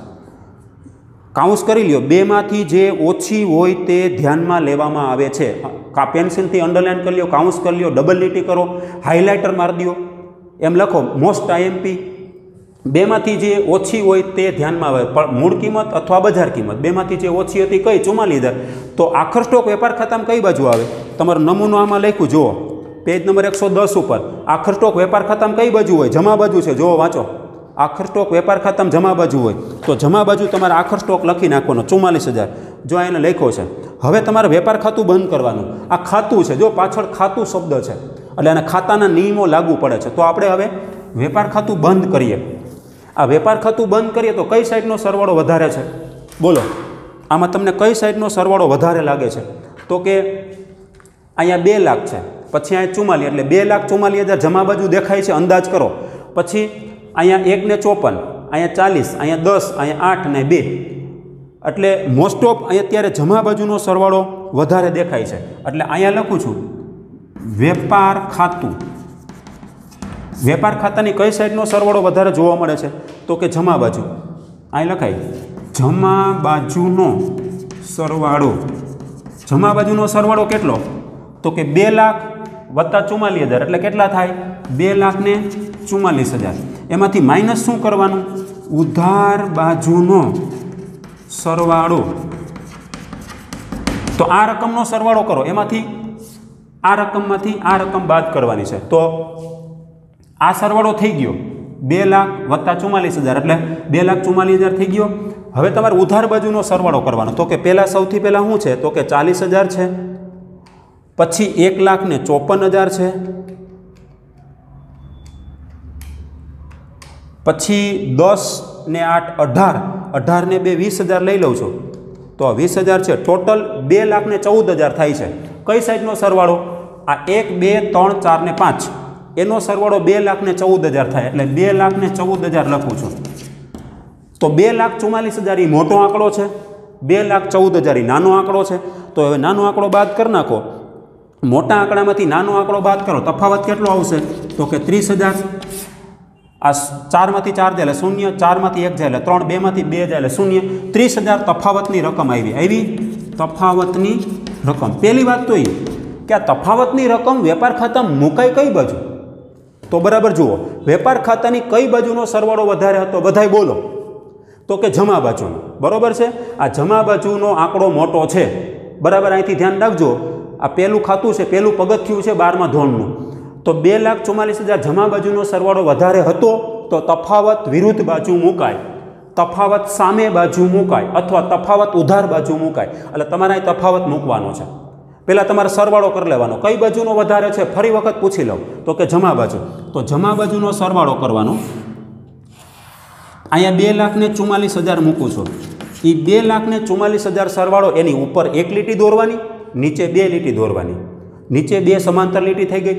કાઉન્સ કરી લ્યો, બેમાંથી જે ઓછી હોય તે ધ્યાનમાં લેવામાં આવે છે. પેન્સિલથી અંડરલાઇન કરી લ્યો, કાઉન્સ કરી લ્યો, ડબલ લીટી કરો, હાઇલાઇટર મારી દો, એમ લખો મોસ્ટ આઈએમપી. બેમાંથી જે ઓછી હોય તે ધ્યાનમાં આવે. મૂળ કિંમત અથવા બજાર કિંમત બેમાંથી જે ઓછી હતી કઈ? 44,000. તો આખર સ્ટોક વેપાર ખાતામાં કઈ બાજુ આવે? તમારો નમૂનો આમાં લખ્યું, જુઓ પેજ નંબર 110 ઉપર. આખર સ્ટોક વેપાર ખાતામાં કઈ બાજુ હોય? જમા બાજુ છે. જુઓ વાંચો, આખર સ્ટોક વેપાર ખાતામાં જમા બાજુ હોય તો જમા બાજુ તમારે આખર સ્ટોક લખી નાખવાનો 44,000. જો એને લખ્યો છે. હવે તમારે વેપાર ખાતું બંધ કરવાનું. આ ખાતું છે, જો પાછળ ખાતું શબ્દ છે એટલે આના ખાતાના નિયમો લાગુ પડે છે. તો આપણે હવે વેપાર ખાતું બંધ કરીએ. આ વેપાર ખાતું બંધ કરીએ તો કઈ સાઈડનો સરવાળો વધારે છે બોલો? આમાં તમને કઈ સાઈડનો સરવાળો વધારે લાગે છે? તો કે અહીંયા 2 લાખ છે, પછી અહીંયા 44, એટલે 2,44,000 જમા બાજુ દેખાય છે, અંદાજ કરો. પછી અહીંયા 1 ને 54, અહીંયા 40, અહીંયા 10, અહીંયા 8 ને 2. એટલે મોસ્ટ ઓફ અહીંયા અત્યારે જમા બાજુનો સરવાળો વધારે દેખાય છે. એટલે અહીંયા લખું છું વેપાર ખાતું. વેપાર ખાતાની કઈ સાઈડનો સરવાળો વધારે જોવા મળે છે? તો કે જમા બાજુ. અહીં લખાય જમા બાજુનો સરવાળો. જમા બાજુનો સરવાળો કેટલો? તો કે 2 લાખ વત્તા 44,000 એટલે કેટલા થાય? 2,44,000. એમાંથી માઇનસ શું કરવાનું? ઉધાર બાજુનો સરવાળો. તો આ રકમનો સરવાળો કરો, એમાંથી આ રકમમાંથી આ રકમ બાદ કરવાની છે. તો આ સરવાળો થઈ ગયો 2 લાખ વત્તા 44,000 એટલે 2,44,000 થઈ ગયો. હવે તમારે ઉધાર બાજુનો સરવાળો કરવાનો. તો કે સૌથી પહેલાં શું છે? તો કે 40,000 છે, પછી 1,54,000 છે, પછી 10 ને 8 18, 18 ને 2 20,000 લઈ લઉં છું તો તો 20,000 છે, ટોટલ 2,14,000 થાય છે. કઈ સાઈડનો સરવાળો? આ 1 2 3 4 ને 5 એનો સરવાળો 2,14,000 થાય, એટલે 2,14,000 લખું છું. તો 2,44,000 એ મોટો આંકડો છે, 2,14,000 એ નાનો આંકડો છે. તો હવે નાનો આંકડો બાદ કરી નાખો, મોટા આંકડામાંથી નાનો આંકડો બાદ કરો, તફાવત કેટલો આવશે? તો કે 30,000. આ 4માંથી 4 જાય એટલે 0, 4માંથી 1 જાય એટલે 3, 2માંથી 2 જાય એટલે 0. 30,000 તફાવતની રકમ આવી તફાવતની રકમ. પહેલી વાત તો એ કે આ તફાવતની રકમ વેપાર ખાતામાં મુકાય કઈ બાજુ? તો બરાબર જુઓ, વેપાર ખાતાની કઈ બાજુનો સરવાળો વધારે હતો? બધાય બોલો. તો કે જમા બાજુનો. બરાબર છે. આ જમા બાજુનો આંકડો મોટો છે. બરાબર, અહીંથી ધ્યાન રાખજો. આ પહેલું ખાતું છે, પહેલું પગથિયું છે 12મા ધોરણનું. તો 2,44,000 જમા બાજુનો સરવાળો વધારે હતો તો તફાવત વિરુદ્ધ બાજુ મુકાય, તફાવત સામે બાજુ મુકાય, અથવા તફાવત ઉધાર બાજુ મુકાય. એટલે તમારે અહીં તફાવત મૂકવાનો છે. પહેલાં તમારે સરવાળો કરી લેવાનો. કઈ બાજુનો વધારે છે ફરી વખત પૂછી લઉં. તો કે જમા બાજુ. તો જમા બાજુનો સરવાળો કરવાનો. અહીંયા 2,44,000 મૂકું છું. એ 2,44,000 સરવાળો, એની ઉપર એક લીટી દોરવાની, નીચે 2 લીટી દોરવાની. નીચે 2 સમાંતર લીટી થઈ ગઈ.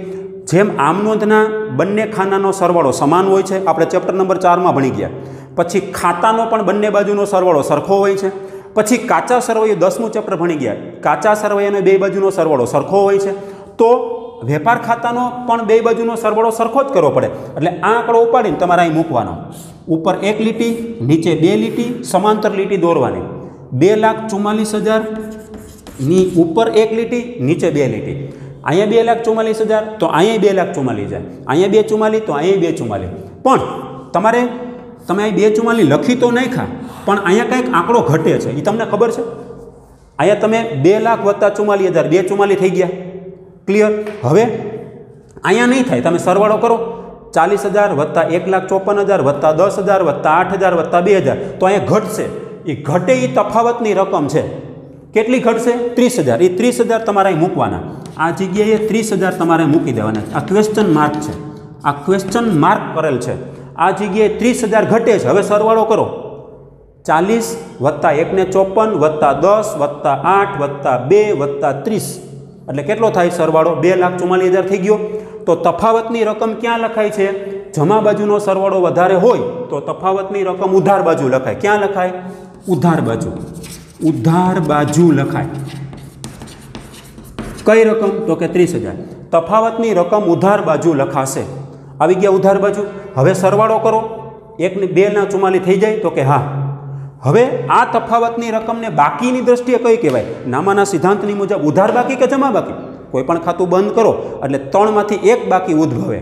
જેમ આમ નોંધના બંને ખાનાનો સરવાળો સમાન હોય છે, આપણે ચેપ્ટર નંબર 4માં ભણી ગયા. પછી ખાતાનો પણ બંને બાજુનો સરવાળો સરખો હોય છે. પછી કાચા સરવૈયો 10મું ચેપ્ટર ભણી ગયા, કાચા સરવૈયાનો 2 બાજુનો સરવાળો સરખો હોય છે. તો વેપાર ખાતાનો પણ 2 બાજુનો સરવાળો સરખો જ કરવો પડે. એટલે આ આંકડો ઉપાડીને તમારે અહીં મૂકવાનો. ઉપર એક લીટી, નીચે 2 લીટી, સમાંતર લીટી દોરવાની. 2,44,000 ની ઉપર એક લીટી, નીચે 2 લીટી. અહીંયા 2,44,000 તો અહીંયા 2,44,000 જાય, અહીંયા 2,44 તો અહીંયા 2,44. પણ તમે અહીં 2,44 લખી તો નાખ્યા, પણ અહીંયા કંઈક આંકડો ઘટે છે. એ તમને ખબર છે? અહીંયા તમે 2,00,000 + 44,000 2,44 થઈ ગયા. ક્લિયર? હવે અહીંયા નહીં થાય. તમે સરવાળો કરો, 40,000 + 1,54,000 + 10,000 + 8,000 + 2,000. તો અહીંયા ઘટશે. એ ઘટે એ તફાવતની રકમ છે. કેટલી ઘટશે? 30,000. એ 30,000 તમારે અહીં મૂકવાના. આ જગ્યાએ 30,000 તમારે મૂકી દેવાના. આ ક્વેશ્ચન માર્ક છે, આ ક્વેશ્ચન માર્ક કરેલ છે. આ જગ્યાએ 30,000 ઘટે છે. હવે સરવાળો કરો, 40 + 1,54 + 10 + 8 + 2 + 30. એટલે કેટલો થાય સરવાળો? 2,44,000 થઈ ગયો. તો તફાવતની રકમ ક્યાં લખાય છે? જમા બાજુનો સરવાળો વધારે હોય તો તફાવતની રકમ ઉધાર બાજુ લખાય. ક્યાં લખાય? ઉધાર બાજુ. ઉધાર બાજુ લખાય. કઈ રકમ? તો કે 30,000. તફાવતની રકમ ઉધાર બાજુ લખાશે. આવી ગયા ઉધાર બાજુ. હવે સરવાળો કરો, 2,44 થઈ જાય. તો કે હા. હવે આ તફાવતની રકમને બાકીની દ્રષ્ટિએ કઈ કહેવાય? નામાના સિદ્ધાંતની મુજબ ઉધાર બાકી કે જમા બાકી? કોઈ પણ ખાતું બંધ કરો એટલે 3માંથી 1 બાકી ઉદ્ભવે.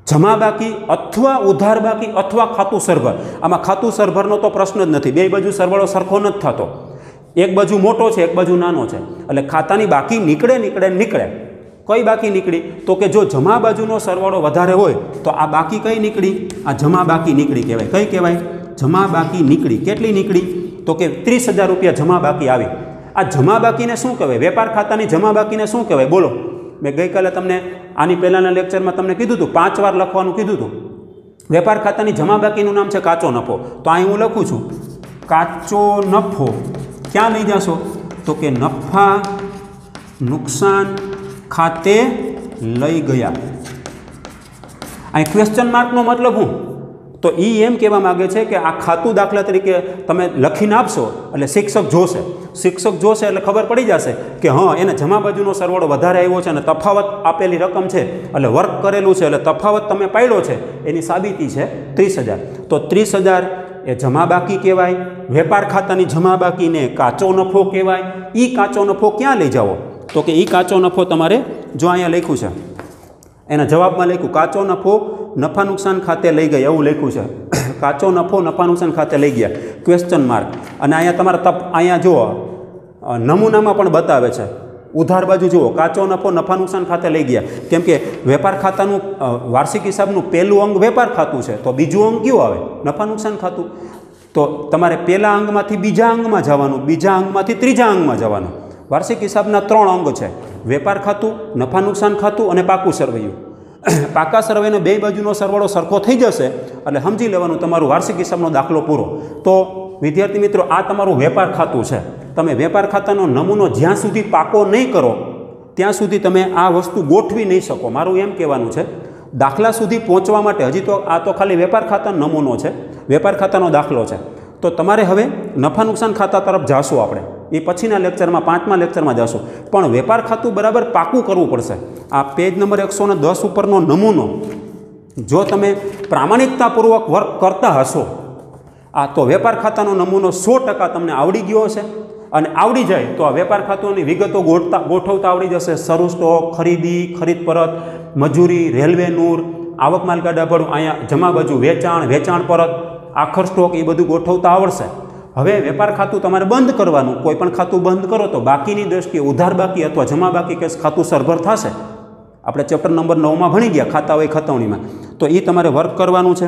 જમા બાકી અથવા ઉધાર બાકી અથવા ખાતું સરભર. આમાં ખાતું સરભરનો તો પ્રશ્ન જ નથી. 2 બાજુ સરવાળો સરખો નથી થતો. એક બાજુ મોટો છે, એક બાજુ નાનો છે. એટલે ખાતાની બાકી નીકળે. કઈ બાકી નીકળી? તો કે જો જમા બાજુનો સરવાળો વધારે હોય તો આ બાકી કઈ નીકળી? આ જમા બાકી નીકળી કહેવાય. કઈ કહેવાય? જમા બાકી નીકળી. કેટલી નીકળી? તો કે 30,000 રૂપિયા જમા બાકી આવી. આ જમા બાકીને શું કહેવાય? વેપાર ખાતાની જમા બાકીને શું કહેવાય? બોલો. મેં ગઈકાલે તમને આની પહેલાંના લેક્ચરમાં તમને કીધું હતું, 5 વાર લખવાનું કીધું હતું. વેપાર ખાતાની જમા બાકીનું નામ છે કાચો નફો. તો અહીં હું લખું છું કાચો નફો. ક્યાં લઈ જશો? તો કે નફા નુકસાન ખાતે લઈ ગયા. અહીં ક્વેશ્ચન માર્કનો મતલબ હું? તો એ એમ કહેવા માગે છે કે આ ખાતું દાખલા તરીકે તમે લખીને આપશો એટલે શિક્ષક જોશે એટલે ખબર પડી જશે કે હા, એને જમા બાજુનો સરવાળો વધારે આવ્યો છે અને તફાવત આપેલી રકમ છે એટલે વર્ક કરેલું છે એટલે તફાવત તમે પાડ્યો છે એની સાબિતી છે 30,000. તો 30,000 એ જમા બાકી કહેવાય. વેપાર ખાતાની જમા બાકીને કાચો નફો કહેવાય. એ કાચો નફો ક્યાં લઈ જાઓ? તો કે એ કાચો નફો તમારે જો અહીંયા લખ્યું છે, એના જવાબમાં લખ્યું કાચો નફો નફા નુકસાન ખાતે લઈ ગયા, એવું લખ્યું છે. કાચો નફો નફા નુકસાન ખાતે લઈ ગયા, ક્વેશ્ચન માર્ક. અને અહીંયા તમારે અહીંયા જુઓ નમૂનામાં પણ બતાવે છે. ઉધાર બાજુ જુઓ, કાચો નફો નફા નુકસાન ખાતે લઈ ગયા. કેમ કે વેપાર ખાતાનું વાર્ષિક હિસાબનું પહેલું અંગ વેપાર ખાતું છે, તો બીજું અંગ કયું આવે? નફા નુકસાન ખાતું. તો તમારે પહેલા અંગમાંથી બીજા અંગમાં જવાનું, બીજા અંગમાંથી ત્રીજા અંગમાં જવાનું. વાર્ષિક હિસાબના 3 અંગ છે: વેપાર ખાતું, નફા નુકસાન ખાતું અને પાકું સરવૈયું. પાકા સરવૈયાનો 2 બાજુનો સરવાળો સરખો થઈ જશે એટલે સમજી લેવાનું તમારું વાર્ષિક હિસાબનો દાખલો પૂરો. તો વિદ્યાર્થી મિત્રો, આ તમારું વેપાર ખાતું છે. તમે વેપાર ખાતાનો નમૂનો જ્યાં સુધી પાકો નહીં કરો ત્યાં સુધી તમે આ વસ્તુ ગોઠવી નહીં શકો. મારું એમ કહેવાનું છે, દાખલા સુધી પહોંચવા માટે હજી તો આ તો ખાલી વેપાર ખાતાનો નમૂનો છે, વેપાર ખાતાનો દાખલો છે. તો તમારે હવે નફા નુકસાન ખાતા તરફ જાશું આપણે, એ પછીના લેક્ચરમાં 5મા લેક્ચરમાં જશું. પણ વેપાર ખાતું બરાબર પાકું કરવું પડશે. આ પેજ નંબર 110 ઉપરનો નમૂનો જો તમે પ્રામાણિકતાપૂર્વક વર્ક કરતા હશો, આ તો વેપાર ખાતાનો નમૂનો 100% તમને આવડી ગયો હશે. અને આવડી જાય તો આ વેપાર ખાતાની વિગતો ગોઠવતા આવડી જશે. શરૂ સ્ટોક, ખરીદી, ખરીદ પરત, મજૂરી, રેલવે નૂર, આવક માલગાડા ભાડું, અહીંયા જમા બાજુ વેચાણ, વેચાણ પરત, આખર સ્ટોક, એ બધું ગોઠવતા આવડશે. હવે વેપાર ખાતું તમારે બંધ કરવાનું. કોઈ પણ ખાતું બંધ કરો તો બાકીની દ્રષ્ટિએ ઉધાર બાકી અથવા જમા બાકી કેસ ખાતું સરભર થશે. આપણે ચેપ્ટર નંબર 9માં ભણી ગયા ખાતા હોય ખતવણીમાં, તો એ તમારે વર્ક કરવાનું છે.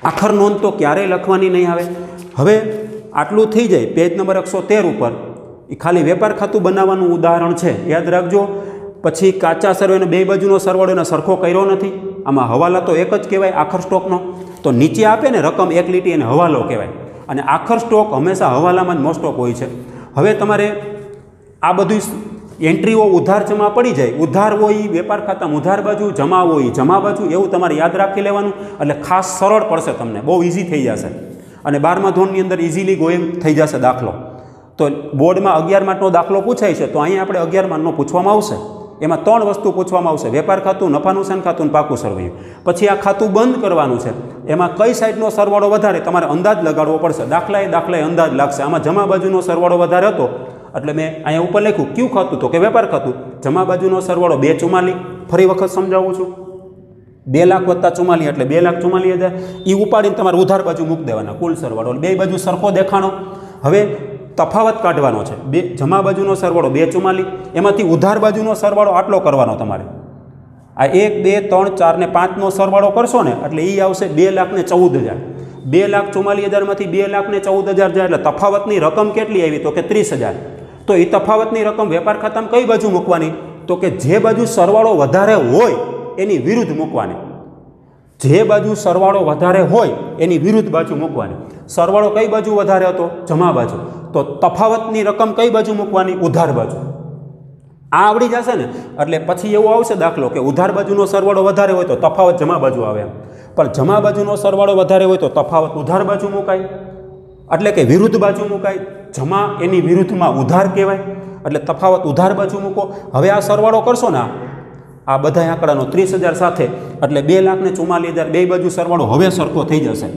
આખર નોંધ તો ક્યારેય લખવાની નહીં આવે. હવે આટલું થઈ જાય. પેજ નંબર 113 ઉપર એ ખાલી વેપાર ખાતું બનાવવાનું ઉદાહરણ છે, યાદ રાખજો. પછી કાચા સર્વેનો બે બાજુનો સરવાળો એને સરખો કર્યો નથી. આમાં હવાલા તો એક જ કહેવાય આખર સ્ટોકનો. તો નીચે આપે ને રકમ એક લીટી એને હવાલો કહેવાય, અને આખર સ્ટોક હંમેશા હવાલામાં જ મોસ્ટ ઓફ હોય છે. હવે તમારે આ બધું એન્ટ્રીઓ ઉધાર જમા પડી જાય. ઉધાર હોય વેપાર ખાતામાં ઉધાર બાજુ, જમા હોય જમા બાજુ, એવું તમારે યાદ રાખી લેવાનું. એટલે ખાસ સરળ પડશે તમને, બહુ ઇઝી થઈ જશે. અને 12મા ધોરણની અંદર ઇઝીલી ગોઈંગ થઈ જશે દાખલો. તો બોર્ડમાં 11 માર્કનો દાખલો પૂછાય છે, તો અહીંયા આપણે 11 માર્કનો પૂછવામાં આવશે. એમાં 3 વસ્તુ પૂછવામાં આવશે: વેપાર ખાતું, નફા નુકસાન ખાતું અને પાકું સરવૈયું. પછી આ ખાતું બંધ કરવાનું છે, એમાં કઈ સાઈડનો સરવાળો વધારે તમારે અંદાજ લગાડવો પડશે. દાખલાએ અંદાજ લાગશે. આમાં જમા બાજુનો સરવાળો વધારે હતો એટલે મેં અહીંયા ઉપર લખ્યું કયું ખાતું, તો કે વેપાર ખાતું. જમા બાજુનો સરવાળો 244. ફરી વખત સમજાવું છું, 2 લાખ વત્તા 44 એટલે 2,44,000. એ ઉપાડીને તમારે ઉધાર બાજુ મૂકી દેવાના કુલ સરવાળો. બે બાજુ સરખો દેખાણો. હવે તફાવત કાઢવાનો છે. જમા બાજુનો સરવાળો 244, એમાંથી ઉધાર બાજુનો સરવાળો આટલો કરવાનો તમારે. આ 1, 2, 3, 4 ને 5નો સરવાળો કરશો ને એટલે એ આવશે 2,14,000. 2,44,000માંથી 2,14,000 જાય એટલે તફાવતની રકમ કેટલી આવી, તો કે 30,000. તો એ તફાવતની રકમ વેપાર ખાતામાં કઈ બાજુ મૂકવાની, તો કે જે બાજુ સરવાળો વધારે હોય એની વિરુદ્ધ મૂકવાની. જે બાજુ સરવાળો વધારે હોય એની વિરુદ્ધ બાજુ મૂકવાની. સરવાળો કઈ બાજુ વધારે હતો, જમા બાજુ. તો તફાવતની રકમ કઈ બાજુ મૂકવાની, ઉધાર બાજુ. આ આવડી જશે ને એટલે પછી એવો આવશે દાખલો કે ઉધાર બાજુનો સરવાળો વધારે હોય તો તફાવત જમા બાજુ આવે, પણ જમા બાજુનો સરવાળો વધારે હોય તો તફાવત ઉધાર બાજુ મુકાય, એટલે કે વિરુદ્ધ બાજુ મુકાય. જમા એની વિરુદ્ધમાં ઉધાર કહેવાય, એટલે તફાવત ઉધાર બાજુ મૂકો. હવે આ સરવાળો કરશો ને આ બધા આંકડાનો 30,000 સાથે એટલે 2,44,000 બે બાજુ સરવાળો હવે સરખો થઈ જશે.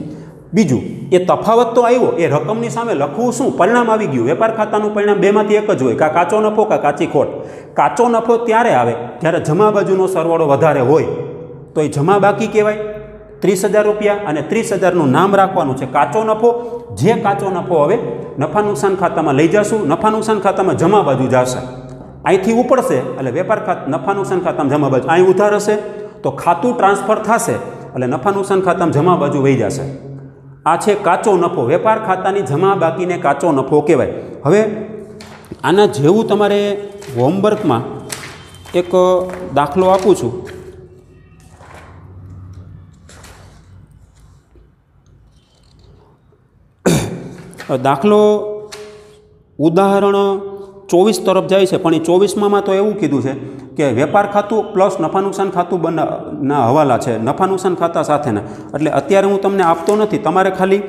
બીજું, એ તફાવત તો આવ્યો, એ રકમની સામે લખવું શું, પરિણામ આવી ગયું. વેપાર ખાતાનું પરિણામ બેમાંથી એક જ હોય, કાં કાચો નફો કાં કાચી ખોટ. કાચો નફો ત્યારે આવે જ્યારે જમા બાજુનો સરવાળો વધારે હોય, તો એ જમા બાકી કહેવાય 30,000 રૂપિયા, અને 30,000નું નામ રાખવાનું છે કાચો નફો. જે કાચો નફો હવે નફા નુકસાન ખાતામાં લઈ જશું, નફા નુકસાન ખાતામાં જમા બાજુ જશે. અહીંથી ઉપડશે એટલે વેપાર ખાતા નફા નુકસાન ખાતામાં જમા બાજુ, અહીં ઉધાર હશે તો ખાતું ટ્રાન્સફર થશે એટલે નફા નુકસાન ખાતામાં જમા બાજુ વહી જશે. આ છે કાચો નફો. વેપાર ખાતાની જમા બાકીને કાચો નફો કહેવાય. હવે આના જેવું તમારે હોમવર્કમાં એક દાખલો આપું છું. દાખલો ઉદાહરણ 24 તરફ જાય છે, પણ એ 24માં તો એવું કીધું છે કે વેપાર ખાતું પ્લસ નફા નુકસાન ખાતું ના હવાલા છે, નફા નુકસાન ખાતા સાથેના. એટલે અત્યારે હું તમને આપતો નથી, તમારે ખાલી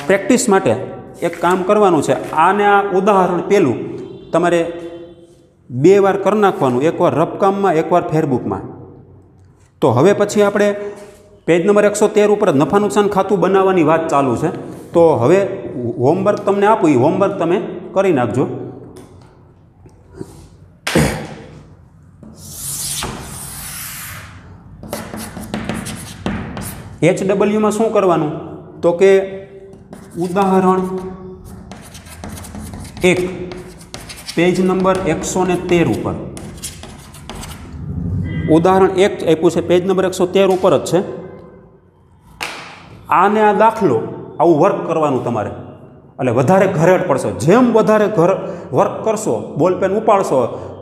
પ્રેક્ટિસ માટે એક કામ કરવાનું છે. આને આ ઉદાહરણ પહેલું તમારે 2 વાર કરી નાખવાનું, એકવાર રફકામમાં, એકવાર ફેરબુકમાં. તો હવે પછી આપણે પેજ નંબર 113 ઉપર નફા નુકસાન ખાતું બનાવવાની વાત ચાલુ છે. તો હવે હોમવર્ક તમને આપું, એ હોમવર્ક તમે કરી નાખજો. HWમાં શું કરવાનું, તો કે ઉદાહરણ 1 પેજ નંબર 113 ઉપર ઉદાહરણ 1 આપ્યું છે, પેજ નંબર 113 ઉપર જ છે. આને આ દાખલો આવું વર્ક કરવાનું તમારે, એટલે વધારે ઘરેડ પડશે. જેમ વધારે વર્ક કરશો, બોલપેન ઉપાડશો,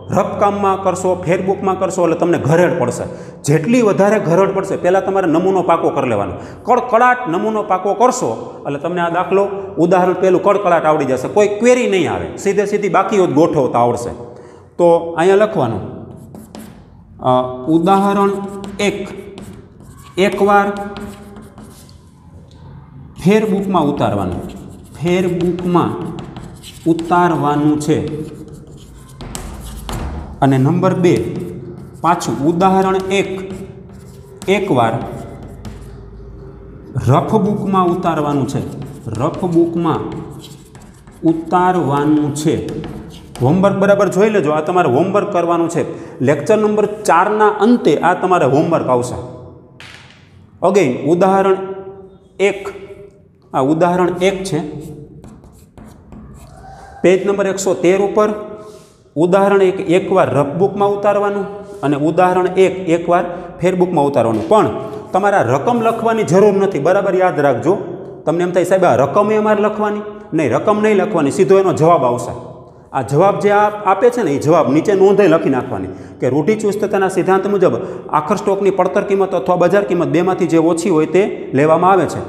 રફકામમાં કરશો, ફેરબુકમાં કરશો એટલે તમને ઘરેડ પડશે. જેટલી વધારે ઘરેડ પડશે પહેલાં તમારે નમૂનો પાકો કરી લેવાનો. કડકડાટ નમૂનો પાકો કરશો એટલે તમને આ દાખલો ઉદાહરણ પહેલું કડકડાટ આવડી જશે, કોઈ ક્વેરી નહીં આવે, સીધી બાકીઓ જ ગોઠવતા આવડશે. તો અહીંયા લખવાનું ઉદાહરણ 1 એકવાર ફેરબુકમાં ઉતારવાનું, ફેરબુકમાં ઉતારવાનું છે. અને નંબર 2 પાછું ઉદાહરણ 1 એકવાર રફબુકમાં ઉતારવાનું છે, રફબુકમાં ઉતારવાનું છે. હોમવર્ક બરાબર જોઈ લેજો, આ તમારે હોમવર્ક કરવાનું છે. લેક્ચર નંબર 4ના અંતે આ તમારે હોમવર્ક આવશે. અગેન ઉદાહરણ 1, આ ઉદાહરણ 1 છે, પેજ નંબર 113 ઉપર. ઉદાહરણ 1 એકવાર રફબુકમાં ઉતારવાનું અને ઉદાહરણ 1 એકવાર ફેરબુકમાં ઉતારવાનું. પણ તમારે રકમ લખવાની જરૂર નથી, બરાબર યાદ રાખજો. તમને એમ થાય સાહેબ આ રકમ અમારે લખવાની નહીં, રકમ નહીં લખવાની, સીધો એનો જવાબ આવશે. આ જવાબ જે આપે છે ને એ જવાબ નીચે નોંધે લખી નાખવાની કે રૂઢિચુસ્તતાના સિદ્ધાંત મુજબ આખર સ્ટોકની પડતર કિંમત અથવા બજાર કિંમત બેમાંથી જે ઓછી હોય તે લેવામાં આવે છે.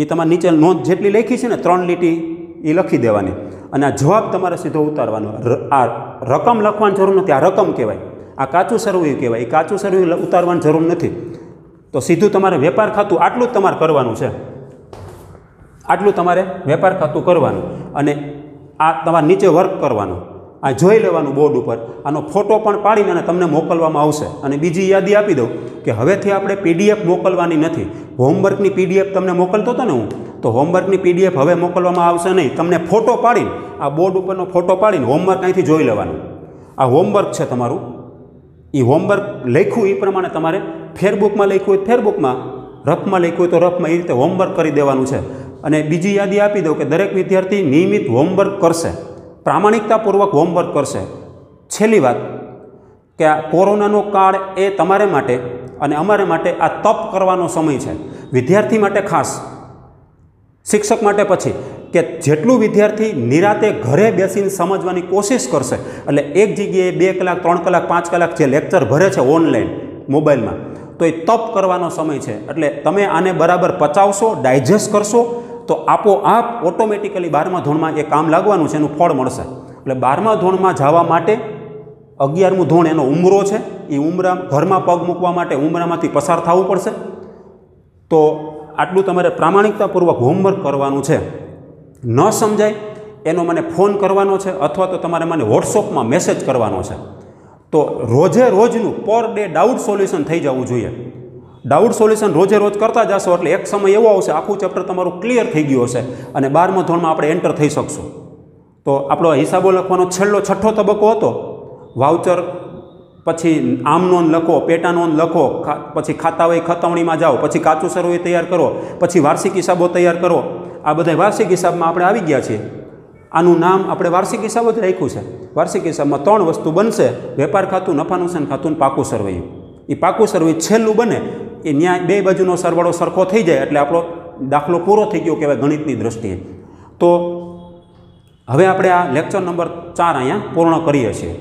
એ તમારે નીચે નોંધ જેટલી લખી છે ને 3 લીટી એ લખી દેવાની અને આ જવાબ તમારે સીધો ઉતારવાનો. આ રકમ લખવાની જરૂર નથી, આ રકમ કહેવાય. આ કાચું સરવૈયું કહેવાય, એ કાચું સરવૈયું ઉતારવાની જરૂર નથી. તો સીધું તમારે વેપાર ખાતું આટલું જ તમારે કરવાનું છે, આટલું તમારે વેપાર ખાતું કરવાનું. અને આ તમારે નીચે વર્ક કરવાનું, આ જોઈ લેવાનું બોર્ડ ઉપર, આનો ફોટો પણ પાડીને અને તમને મોકલવામાં આવશે. અને બીજી યાદી આપી દઉં કે હવેથી આપણે પીડીએફ મોકલવાની નથી. હોમવર્કની પીડીએફ તમને મોકલતો હતો ને હું, તો હોમવર્કની પીડીએફ હવે મોકલવામાં આવશે નહીં. તમને ફોટો પાડીને આ બોર્ડ ઉપરનો ફોટો પાડીને હોમવર્ક અહીંથી જોઈ લેવાનું. આ હોમવર્ક છે તમારું. એ હોમવર્ક લખ્યું એ પ્રમાણે તમારે ફેરબુકમાં લખ્યું હોય ફેરબુકમાં, રફમાં લખ્યું હોય તો રફમાં, એ રીતે હોમવર્ક કરી દેવાનું છે. અને બીજી યાદી આપી દઉં કે દરેક વિદ્યાર્થી નિયમિત હોમવર્ક કરશે, પ્રામાણિકતાપૂર્વક હોમવર્ક કરશે. છેલ્લી વાત કે આ કોરોનાનો કાળ એ તમારે માટે અને અમારે માટે આ તપ કરવાનો સમય છે. વિદ્યાર્થી માટે ખાસ, શિક્ષક માટે પછી, કે જેટલું વિદ્યાર્થી નિરાતે ઘરે બેસીને સમજવાની કોશિશ કરશે, એટલે એક જગ્યાએ 2 કલાક 3 કલાક 5 કલાક જે લેક્ચર ભરે છે ઓનલાઈન મોબાઈલમાં, તો એ તપ કરવાનો સમય છે. એટલે તમે આને બરાબર પચાવશો, ડાયજેસ્ટ કરશો તો આપોઆપ ઓટોમેટિકલી 12મા ધોરણમાં એ કામ લાગવાનું છે, એનું ફળ મળશે. એટલે 12મા ધોરણમાં જવા માટે 11મું ધોરણ એનો ઉમરો છે, એ ઉમરા ઘરમાં પગ મૂકવા માટે ઉમરામાંથી પસાર થવું પડશે. તો આટલું તમારે પ્રામાણિકતાપૂર્વક હોમવર્ક કરવાનું છે. ન સમજાય એનો મને ફોન કરવાનો છે અથવા તો તમારે મને વોટ્સઅપમાં મેસેજ કરવાનો છે. તો રોજે રોજનું પર ડે ડાઉટ સોલ્યુશન થઈ જવું જોઈએ. ડાઉટ સોલ્યુશન રોજે રોજ કરતા જશો એટલે એક સમય એવો આવશે આખું ચેપ્ટર તમારું ક્લિયર થઈ ગયું હશે અને 12મા ધોરણમાં આપણે એન્ટર થઈ શકશું. તો આપણો હિસાબો લખવાનો છઠ્ઠો તબક્કો હતો. વાઉચર પછી આમ નોંધ લખો, પેટા નોંધ લખો, પછી ખાતા હોય ખતવણીમાં જાઓ, પછી કાચું સરવૈયું તૈયાર કરો, પછી વાર્ષિક હિસાબો તૈયાર કરો. આ બધા વાર્ષિક હિસાબમાં આપણે આવી ગયા છીએ. આનું નામ આપણે વાર્ષિક હિસાબ જ રાખ્યું છે. વાર્ષિક હિસાબમાં 3 વસ્તુ બનશે: વેપાર ખાતું, નફા નુકસાન ખાતું, પાકું સરવૈયું. એ પાકું સરવૈયું છેલ્લું બને એ ન્યાય 2 બાજુનો સરવાળો સરખો થઈ જાય એટલે આપણો દાખલો પૂરો થઈ ગયો કહેવાય ગણિતની દ્રષ્ટિએ. તો હવે આપણે આ લેક્ચર નંબર 4 અહીંયા પૂર્ણ કરીએ છીએ.